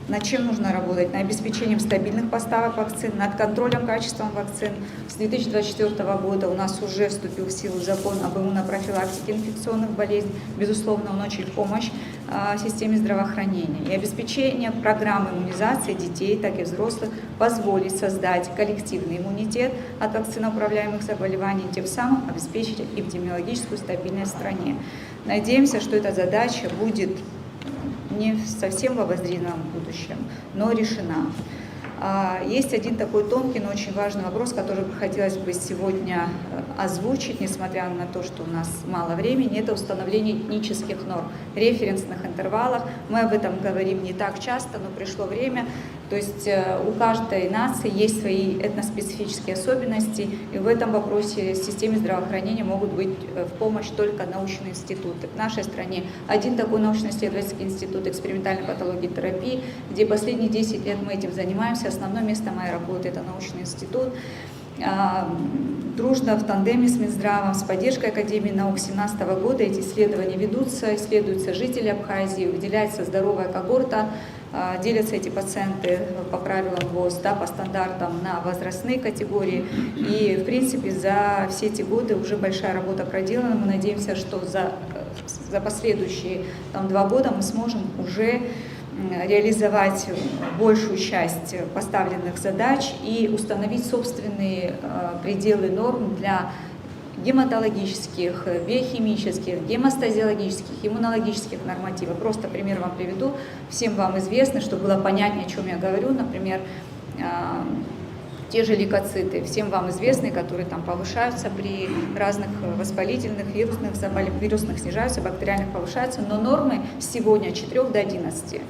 Над чем нужно работать? Над обеспечением стабильных поставок вакцин, над контролем качества вакцин. С 2024 года у нас уже вступил в силу закон об иммунопрофилактике инфекционных болезней. Безусловно, он очень в помощь системе здравоохранения. И обеспечение программы иммунизации детей, так и взрослых позволит создать коллективный иммунитет от вакциноуправляемых заболеваний, тем самым обеспечить эпидемиологическую стабильность в стране. Надеемся, что эта задача будет не совсем в обозримом будущем, но решена. Есть один такой тонкий, но очень важный вопрос, который хотелось бы сегодня озвучить, несмотря на то, что у нас мало времени, это установление этнических норм, референсных интервалах. Мы об этом говорим не так часто, но пришло время. То есть у каждой нации есть свои этноспецифические особенности, и в этом вопросе системе здравоохранения могут быть в помощь только научные институты. В нашей стране один такой научно-исследовательский институт экспериментальной патологии и терапии, где последние 10 лет мы этим занимаемся. Основное место моей работы – это научный институт. Дружно в тандеме с Минздравом, с поддержкой Академии наук 2017 года эти исследования ведутся, исследуются жители Абхазии, выделяется здоровая когорта, делятся эти пациенты по правилам ВОЗ, да, по стандартам на возрастные категории. И, в принципе, за все эти годы уже большая работа проделана. Мы надеемся, что за последующие 2 года мы сможем уже реализовать большую часть поставленных задач и установить собственные пределы норм для гематологических, биохимических, гемостазиологических, иммунологических нормативов. Просто пример вам приведу. Всем вам известно, чтобы было понятнее, о чем я говорю, например, те же лейкоциты, всем вам известные, которые там повышаются при разных воспалительных, вирусных снижаются, бактериальных повышаются, но нормы сегодня от 4 до 11.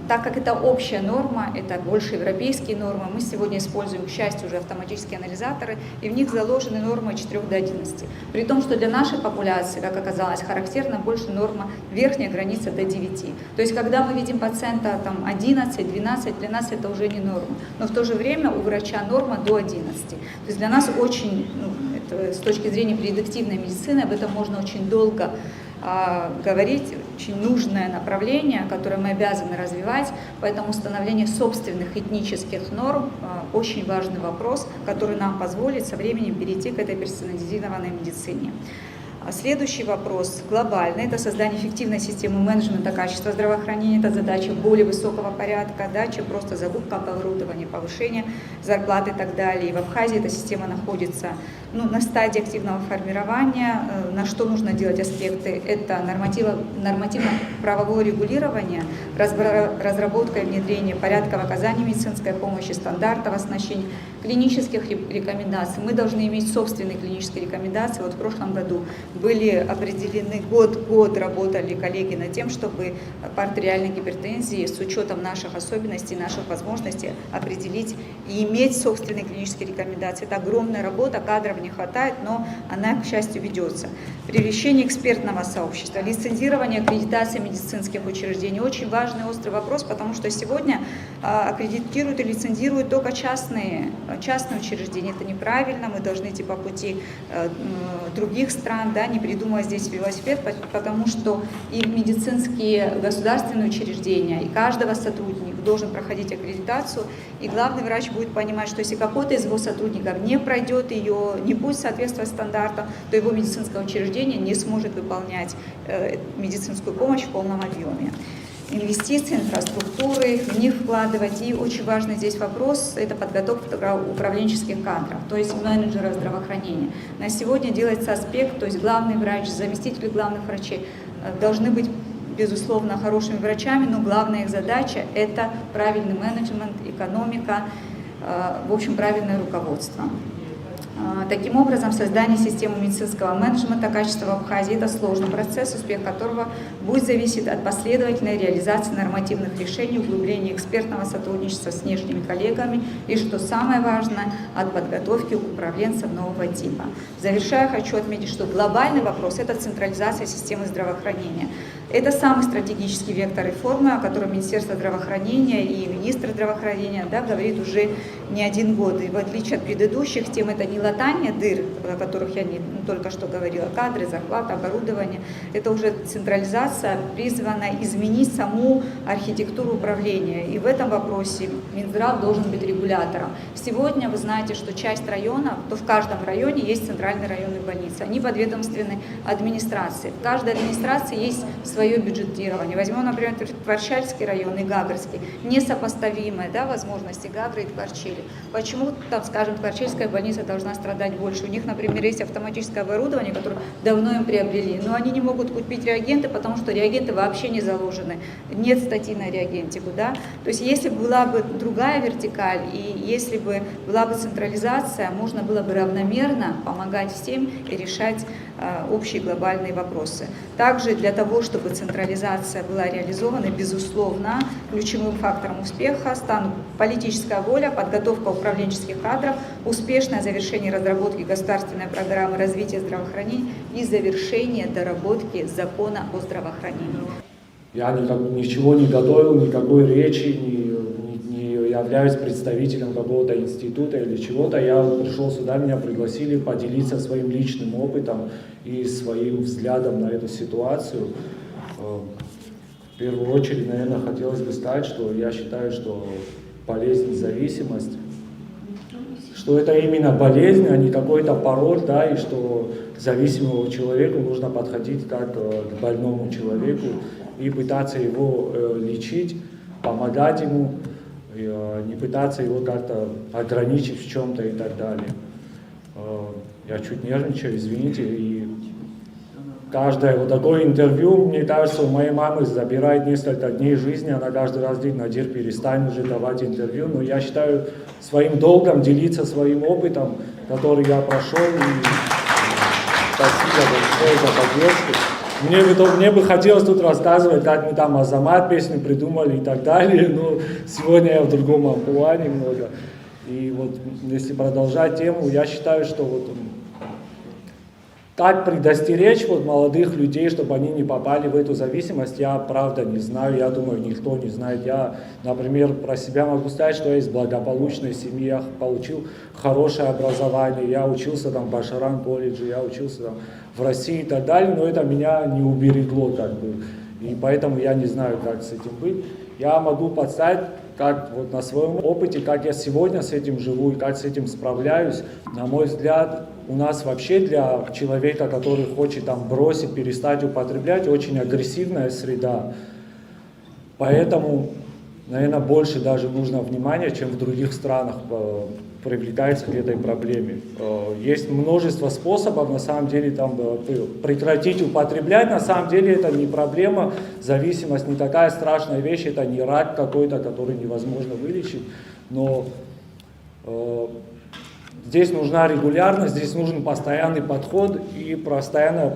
Так как это общая норма, это больше европейские нормы, мы сегодня используем, к счастью, уже автоматические анализаторы, и в них заложены нормы от 4 до 11. При том, что для нашей популяции, как оказалось, характерна больше норма верхняя граница до 9. То есть, когда мы видим пациента 11-12, для нас это уже не норма. Но в то же время у врача норма до 11. То есть для нас очень, это, с точки зрения предиктивной медицины, об этом можно очень долго говорить, очень нужное направление, которое мы обязаны развивать, поэтому установление собственных этнических норм очень важный вопрос, который нам позволит со временем перейти к этой персонализированной медицине. Следующий вопрос глобальный – это создание эффективной системы менеджмента качества здравоохранения. Это задача более высокого порядка, да, чем просто закупка оборудования, повышение зарплат и так далее. И в Абхазии эта система находится на стадии активного формирования. На что нужно делать аспекты? Это нормативно-правовое регулирование, разработка и внедрение порядка оказания медицинской помощи, стандартов оснащения, клинических рекомендаций. Мы должны иметь собственные клинические рекомендации. Вот в прошлом году были определены, год работали коллеги над тем, чтобы по артериальной гипертензии с учетом наших особенностей, наших возможностей определить и иметь собственные клинические рекомендации. Это огромная работа, кадров не хватает, но она, к счастью, ведется. Привлечение экспертного сообщества, лицензирование, аккредитация медицинских учреждений. Очень важный, острый вопрос, потому что сегодня аккредитируют и лицензируют только частные учреждения. Это неправильно, мы должны идти по пути других стран, да, не придумывая здесь велосипед, потому что и медицинские государственные учреждения, и каждого сотрудника должен проходить аккредитацию, и главный врач будет понимать, что если какой-то из его сотрудников не пройдет ее, не будет соответствовать стандартам, то его медицинское учреждение не сможет выполнять медицинскую помощь в полном объеме. Инвестиции, инфраструктуры, в них вкладывать. И очень важный здесь вопрос – это подготовка управленческих кадров, то есть менеджеров здравоохранения. На сегодня делается аспект, то есть главный врач, заместители главных врачей должны быть, безусловно, хорошими врачами, но главная их задача – это правильный менеджмент, экономика, в общем, правильное руководство. Таким образом, создание системы медицинского менеджмента качества в Абхазии – это сложный процесс, успех которого будет зависеть от последовательной реализации нормативных решений, углубления экспертного сотрудничества с внешними коллегами и, что самое важное, от подготовки управленцев нового типа. Завершая, хочу отметить, что глобальный вопрос – это централизация системы здравоохранения. Это самый стратегический вектор реформы, о котором Министерство здравоохранения и министр здравоохранения говорит уже не один год. И в отличие от предыдущих тем, это не латание дыр, о которых я только что говорила, кадры, зарплата, оборудование. Это уже централизация, призвана изменить саму архитектуру управления. И в этом вопросе Минздрав должен быть регулятором. Сегодня вы знаете, что часть района, то в каждом районе есть центральные районные больницы. Они подведомственны администрации. В каждой администрации есть свое бюджетирование. Возьмем, например, Творчальский район и Гагрский. Несопоставимые, да, возможности Гагры и Творчили. Почему, там, скажем, Творчильская больница должна страдать больше? У них, например, есть автоматическое оборудование, которое давно им приобрели, но они не могут купить реагенты, потому что реагенты вообще не заложены. Нет статьи на реагентику, да. То есть если была бы другая вертикаль и если бы была бы централизация, можно было бы равномерно помогать всем и решать общие глобальные вопросы. Также для того, чтобы централизация была реализована, безусловно, ключевым фактором успеха станут политическая воля, подготовка управленческих кадров, успешное завершение разработки государственной программы развития здравоохранения и завершение доработки закона о здравоохранении. Я ничего не готовил, никакой речи, не являюсь представителем какого-то института или чего-то. Я пришел сюда, меня пригласили поделиться своим личным опытом и своим взглядом на эту ситуацию. В первую очередь, наверное, хотелось бы сказать, что я считаю, что болезнь, зависимость, что это именно болезнь, а не какой-то порог, да, и что к зависимому человеку нужно подходить как к больному человеку и пытаться его лечить, помогать ему, не пытаться его как-то ограничить в чем-то и так далее. Я чуть нервничаю, извините. И каждое вот такое интервью, мне кажется, у моей мамы забирает несколько дней жизни, она каждый раз говорит: Надир, перестань уже давать интервью. Но я считаю своим долгом делиться своим опытом, который я прошел. И спасибо большое за поддержку. Мне бы хотелось тут рассказывать, как мы там Азамат песню придумали и так далее, но сегодня я в другом плане немного. И вот если продолжать тему, я считаю, что вот как предостеречь вот молодых людей, чтобы они не попали в эту зависимость, я правда не знаю, я думаю, никто не знает. Я, например, про себя могу сказать, что я из благополучной семьи, я получил хорошее образование, я учился там в Башаран колледже, я учился там в России и так далее, но это меня не уберегло как бы. И поэтому я не знаю, как с этим быть. Я могу подставить, как вот на своем опыте, как я сегодня с этим живу и как с этим справляюсь. На мой взгляд, у нас вообще для человека, который хочет там бросить, перестать употреблять, очень агрессивная среда. Поэтому, наверное, больше даже нужно внимания, чем в других странах привлекается к этой проблеме. Есть множество способов, на самом деле, там, прекратить употреблять. На самом деле это не проблема, зависимость не такая страшная вещь, это не рак какой-то, который невозможно вылечить. Но здесь нужна регулярность, здесь нужен постоянный подход и постоянная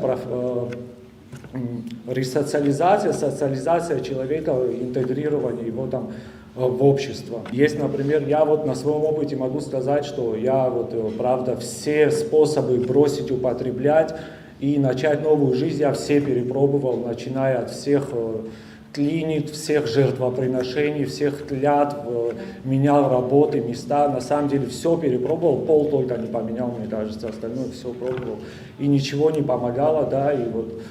ресоциализация, социализация человека, интегрирование его там в общество. Есть, например, я вот на своем опыте могу сказать, что я вот, правда, все способы бросить употреблять и начать новую жизнь я все перепробовал, начиная от всех клиник, всех жертвоприношений, всех клятв, менял работы, места. На самом деле все перепробовал, пол только не поменял, мне кажется, остальное все пробовал. И ничего не помогало, да, и вот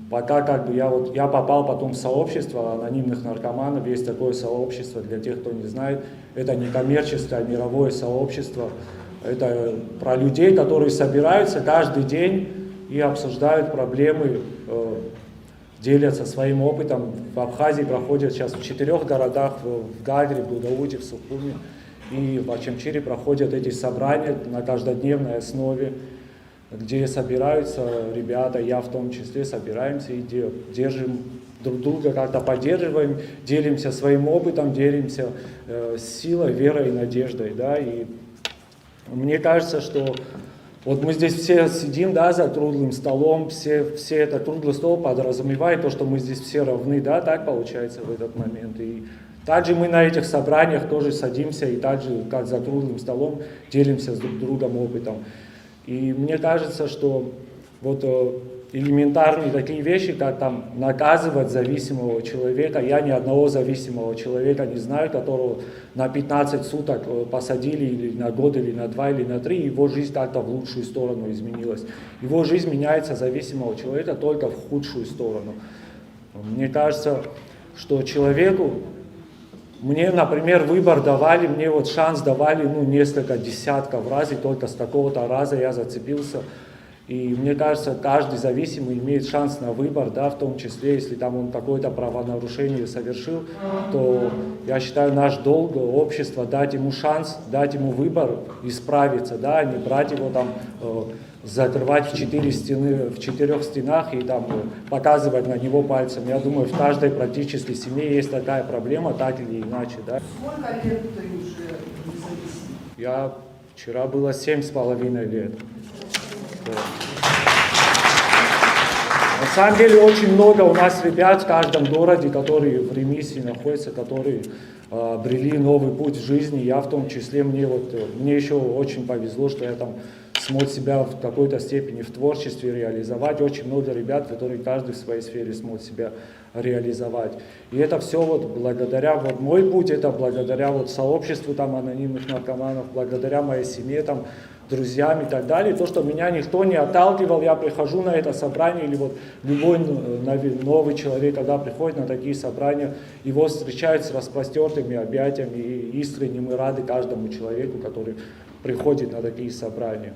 пока как бы я попал потом в сообщество анонимных наркоманов, есть такое сообщество, для тех, кто не знает, это не коммерческое, а мировое сообщество. Это про людей, которые собираются каждый день и обсуждают проблемы, делятся своим опытом. В Абхазии проходят сейчас в 4 городах, в Гагре, в Гудауте, в Сухуми и в Ачамчире проходят эти собрания на каждодневной основе, где собираются ребята, я в том числе, собираемся и держим друг друга, как-то поддерживаем, делимся своим опытом, делимся силой, верой и надеждой. Да? И мне кажется, что вот мы здесь все сидим, да, за круглым столом, все это круглый стол подразумевает то, что мы здесь все равны, да, так получается в этот момент. И также мы на этих собраниях тоже садимся и также, как за круглым столом, делимся с друг другом опытом. И мне кажется, что вот элементарные такие вещи, как там наказывать зависимого человека, я ни одного зависимого человека не знаю, которого на 15 суток посадили или на год, или на 2, или на 3, его жизнь как-то в лучшую сторону изменилась. Его жизнь меняется зависимого человека только в худшую сторону. Мне кажется, что человеку, мне, например, выбор давали, мне вот шанс давали, несколько десятков раз, и только с такого-то раза я зацепился. И мне кажется, каждый зависимый имеет шанс на выбор, да, в том числе, если там он какое-то правонарушение совершил, то я считаю, наш долг общества дать ему шанс, дать ему выбор исправиться, да, а не брать его там, закрывать в 4 стены, в 4 стенах и там показывать на него пальцем. Я думаю, в каждой практически семье есть такая проблема, так или иначе, да. Сколько лет ты уже независим? Я вчера было 7,5 лет. Вот. На самом деле очень много у нас ребят в каждом городе, которые в ремиссии находятся, которые обрели новый путь в жизни. Я в том числе, мне еще очень повезло, что я там смог себя в какой-то степени в творчестве реализовать. Очень много ребят, которые каждый в своей сфере смог себя реализовать. И это все вот благодаря, вот мой путь, это благодаря вот сообществу там анонимных наркоманов, благодаря моей семье, там, друзьям и так далее. То, что меня никто не отталкивал, я прихожу на это собрание, или вот любой новый человек, когда приходит на такие собрания, его встречают с распростертыми объятиями и искренне мы рады каждому человеку, который приходит на такие собрания.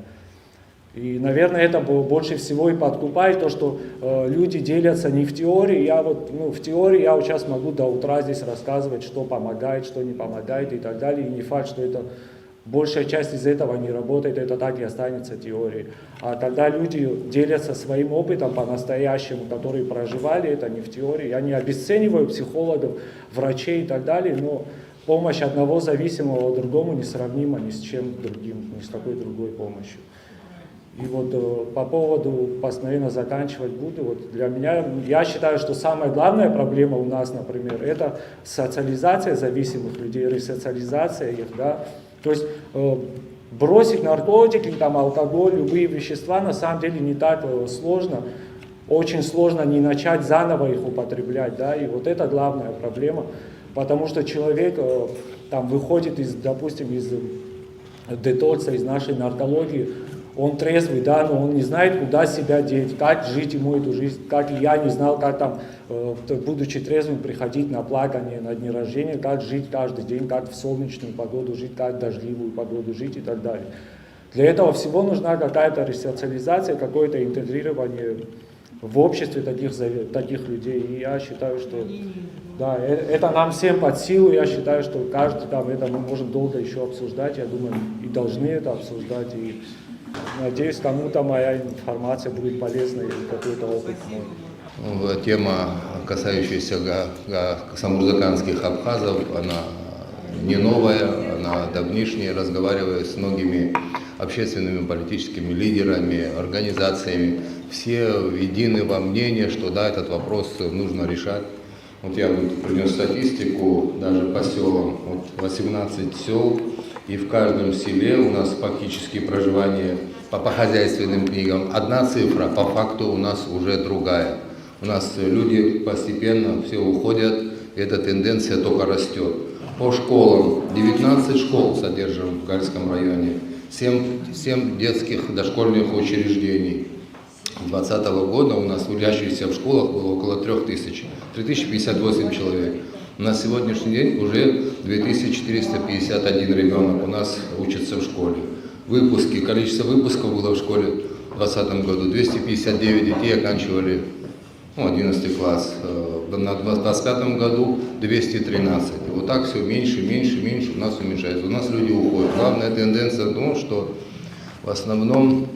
И, наверное, это больше всего и подкупает то, что люди делятся не в теории. Я вот, в теории я вот сейчас могу до утра здесь рассказывать, что помогает, что не помогает и так далее. И не факт, что это большая часть из этого не работает, это так и останется теорией. А когда люди делятся своим опытом по-настоящему, которые проживали это не в теории, я не обесцениваю психологов, врачей и так далее, но помощь одного зависимого другому несравнима ни с чем другим, ни с какой другой помощью. И вот по поводу, постоянно заканчивать буду, вот для меня, я считаю, что самая главная проблема у нас, например, это социализация зависимых людей, ресоциализация их, да. То есть бросить наркотики, там, алкоголь, любые вещества на самом деле не так сложно. Очень сложно не начать заново их употреблять, да, и вот это главная проблема, потому что человек там выходит допустим, из детокса, из нашей наркологии, он трезвый, да, но он не знает, куда себя деть, как жить ему эту жизнь, как и я не знал, как там, будучи трезвым, приходить на плакание, на дни рождения, как жить каждый день, как в солнечную погоду жить, как в дождливую погоду жить и так далее. Для этого всего нужна какая-то ресоциализация, какое-то интегрирование в обществе таких людей. И я считаю, что да, это нам всем под силу. Я считаю, что каждый там это мы можем долго еще обсуждать. Я думаю, и должны это обсуждать. И надеюсь, кому-то моя информация будет полезна или какой-то опыт мой. Тема, касающаяся самурзаканских абхазов, она не новая, она давнишняя. Разговаривая с многими общественными политическими лидерами, организациями, все едины во мнении, что да, этот вопрос нужно решать. Вот я принес статистику, даже по селам, вот 18 сел, и в каждом селе у нас фактически проживание по хозяйственным книгам одна цифра, по факту у нас уже другая. У нас люди постепенно все уходят, и эта тенденция только растет. По школам, 19 школ содержим в Гальском районе, 7 детских дошкольных учреждений. С 2020 года у нас учащихся в школах было около 3000, 3058 человек. На сегодняшний день уже 2451 ребенок у нас учится в школе. Выпуски, количество выпусков было в школе в 2020 году, 259 детей оканчивали 11 класс. На 2025 году 213. И вот так все меньше у нас уменьшается. У нас люди уходят. Главная тенденция в том, что в основном,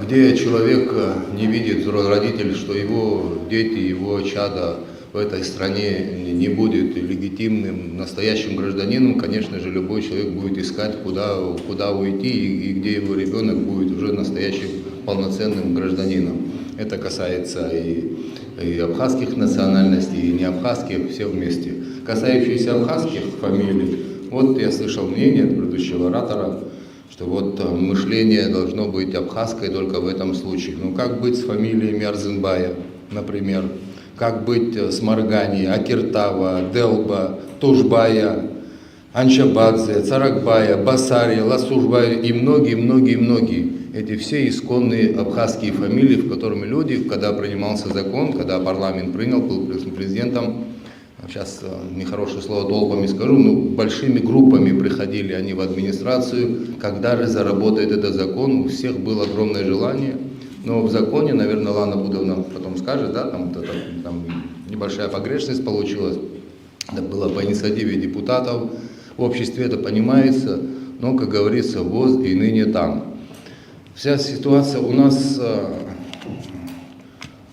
где человек не видит, родитель, что его дети, его чада в этой стране не будет легитимным, настоящим гражданином, конечно же, любой человек будет искать, куда уйти и где его ребенок будет уже настоящим полноценным гражданином. Это касается и абхазских национальностей, и не абхазских, все вместе. Касающиеся абхазских фамилий, вот я слышал мнение от предыдущего оратора, что вот мышление должно быть абхазское только в этом случае. Ну как быть с фамилиями Арзенбая, например? Как быть с Маргани, Акиртава, Делба, Тушбая, Анчабадзе, Царакбая, Басария, Ласужбая и многие. Эти все исконные абхазские фамилии, в которыми люди, когда принимался закон, когда парламент принял, был президентом сейчас нехорошее слово толпами скажу, но большими группами приходили они в администрацию, когда же заработает этот закон, у всех было огромное желание, но в законе, наверное, Лана Будовна потом скажет, да, там небольшая погрешность получилась, это было по инициативе депутатов, в обществе это понимается, но, как говорится, ВОЗ и ныне там. Вся ситуация у нас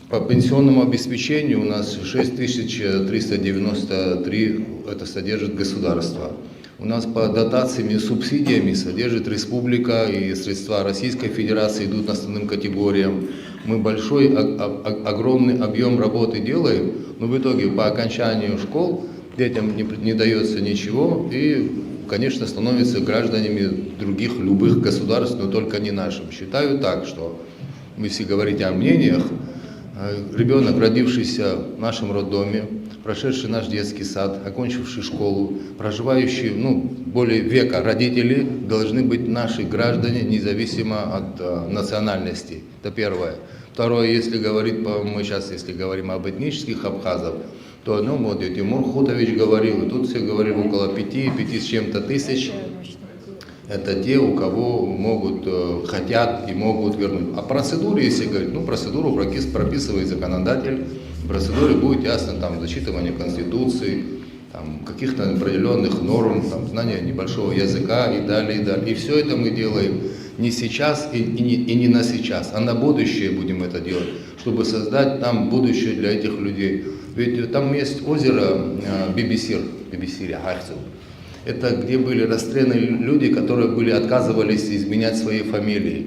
по пенсионному обеспечению у нас 6393, это содержит государство. У нас по дотациям и субсидиями содержит республика, и средства Российской Федерации идут основным категориям. Мы большой, огромный объем работы делаем, но в итоге по окончанию школ детям не дается ничего, и, конечно, становятся гражданами других любых государств, но только не нашим. Считаю так, что, если говорить о мнениях, ребенок, родившийся в нашем роддоме, прошедший наш детский сад, окончивший школу, проживающий более века родители, должны быть наши граждане, независимо от национальности. Это первое. Второе, если говорить, мы сейчас, если говорим об этнических абхазах, то вот Тимур Хутович говорил, и тут все говорили около 5 с чем-то тысяч. Это те, у кого хотят и могут вернуть. О процедуре, если говорить, процедуру прописывает законодатель. В процедуре будет ясно зачитывание Конституции, каких-то определенных норм, знание небольшого языка и далее, и далее. И все это мы делаем не сейчас и не на сейчас, а на будущее будем это делать, чтобы создать там будущее для этих людей. Ведь там есть озеро Бибисир, это где были расстреляны люди, которые отказывались изменять свои фамилии.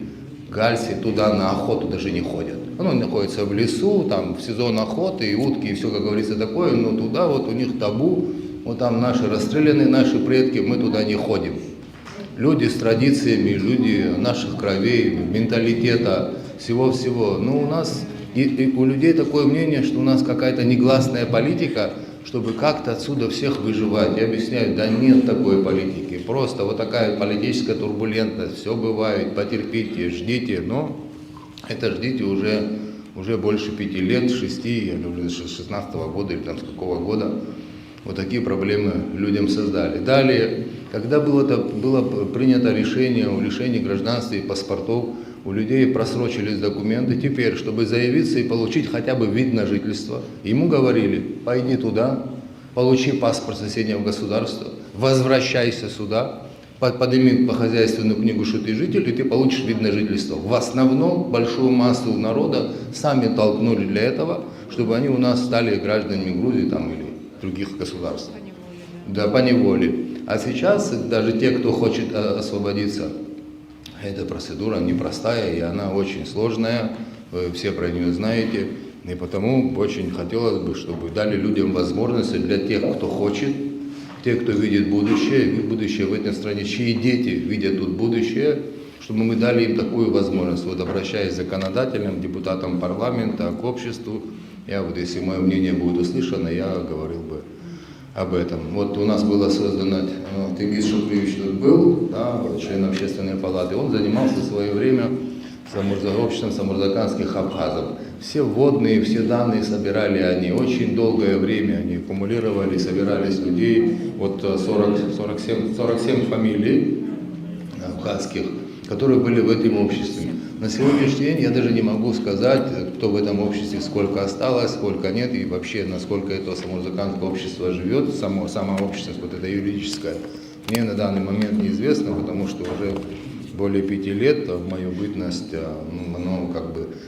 Гальцы туда на охоту даже не ходят. Оно находится в лесу, там в сезон охоты и утки, и все, как говорится, такое, но туда вот у них табу, вот там наши расстрелянные, наши предки, мы туда не ходим. Люди с традициями, люди наших кровей, менталитета, всего-всего. Но у нас, и у людей такое мнение, что у нас какая-то негласная политика, чтобы как-то отсюда всех выживать. Я объясняю, да нет такой политики. Просто вот такая политическая турбулентность, все бывает, потерпите, ждите, но это ждите уже больше 5 лет, 6, я говорю, с 16-го года или с какого года. Вот такие проблемы людям создали. Далее, когда было принято решение о лишении гражданства и паспортов, у людей просрочились документы. Теперь, чтобы заявиться и получить хотя бы вид на жительство, ему говорили, пойди туда, получи паспорт соседнего государства, возвращайся сюда, подними по хозяйственную книгу, что ты житель, и ты получишь вид на жительство. В основном большую массу народа сами толкнули для этого, чтобы они у нас стали гражданами Грузии или других государств. Да, по неволе. А сейчас даже те, кто хочет освободиться, эта процедура непростая, и она очень сложная, вы все про нее знаете, и потому очень хотелось бы, чтобы дали людям возможности для тех, кто хочет, те, кто видит будущее в этой стране, чьи дети видят тут будущее, чтобы мы дали им такую возможность. Вот обращаясь к законодателям, депутатам парламента, к обществу, если мое мнение будет услышано, я говорил бы об этом. Вот у нас было создано, Тенгиз Шукриевич тут был, да, член общественной палаты, он занимался в свое время обществом самурзаканских абхазов. Все вводные, все данные собирали они, очень долгое время они аккумулировали, собирались людей, вот 47 фамилий абхазских, которые были в этом обществе. На сегодняшний день я даже не могу сказать, кто в этом обществе, сколько осталось, сколько нет, и вообще, насколько это самурзаканское общество живет, само общество, вот это юридическое. Мне на данный момент неизвестно, потому что уже более 5 лет мою бытность,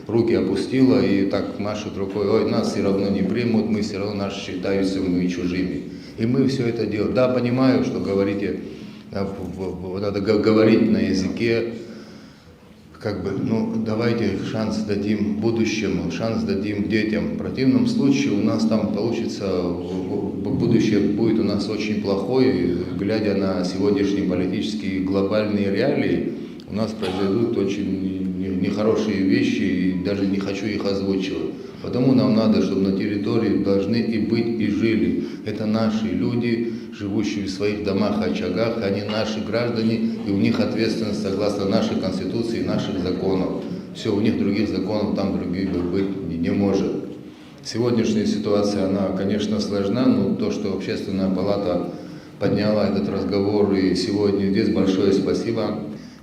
руки опустила и так машет рукой, ой, нас все равно не примут, мы все равно нас считаются мы чужими. И мы все это делаем. Да, понимаю, что говорите, надо говорить на языке, давайте шанс дадим будущему, шанс дадим детям. В противном случае у нас там получится, будущее будет у нас очень плохое, глядя на сегодняшние политические глобальные реалии, у нас произойдут очень нехорошие вещи, и даже не хочу их озвучивать. Потому нам надо, чтобы на территории должны и быть, и жили. Это наши люди, живущие в своих домах, очагах, они наши граждане, и у них ответственность согласно нашей Конституции и наших законов. Все, у них других законов там других быть не может. Сегодняшняя ситуация, она, конечно, сложна, но то, что Общественная палата подняла этот разговор и сегодня здесь, большое спасибо.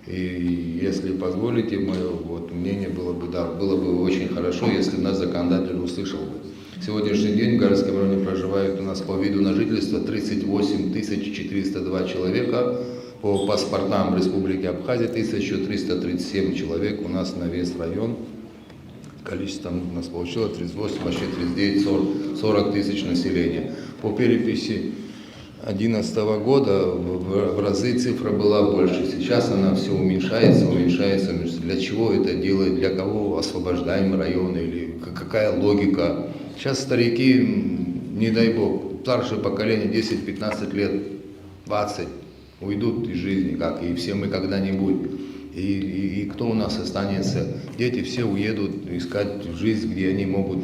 И если позволите, мое вот мнение было бы, да, было бы очень хорошо, если нас законодатель услышал бы. Сегодняшний день в Городском районе проживают у нас по виду на жительство 38 402 человека, по паспортам Республики Абхазия 1337 человек у нас на весь район. Количество у нас получилось 38, почти 39, 40 тысяч населения. По переписи 2011 года в разы цифра была больше. Сейчас она все уменьшается. Для чего это делать, для кого освобождаем районы, или какая логика. Сейчас старики, не дай бог, старшее поколение 10-15 лет, 20, уйдут из жизни, как и все мы когда-нибудь. И кто у нас останется? Дети все уедут искать жизнь, где они могут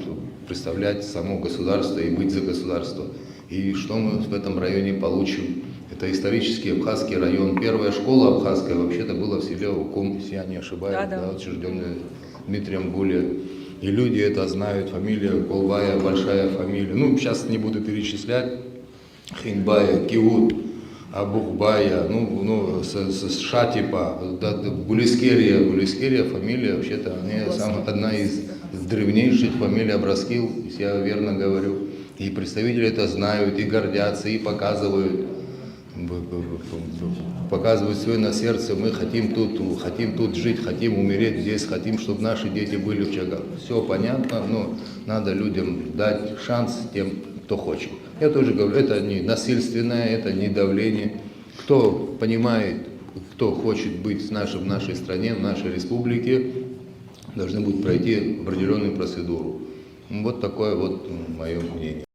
представлять само государство и быть за государство. И что мы в этом районе получим? Это исторический Абхазский район. Первая школа абхазская вообще-то была в селе Укум, если я не ошибаюсь, да, учрежденная Дмитрием Гуле. И люди это знают, фамилия Колбая, большая фамилия. Ну, сейчас не буду перечислять. Хинбая, Киут, Абухбая, с Шатипа, Булискерия фамилия, вообще-то одна из древнейших фамилий Абраскил, если я верно говорю. И представители это знают, и гордятся, и показывают свое на сердце. Мы хотим тут жить, хотим умереть здесь, хотим, чтобы наши дети были в Чагах. Все понятно, но надо людям дать шанс тем, кто хочет. Я тоже говорю, это не насильственное, это не давление. Кто понимает, кто хочет быть в нашей стране, в нашей республике, должны будут пройти определенную процедуру. Вот такое вот мое мнение.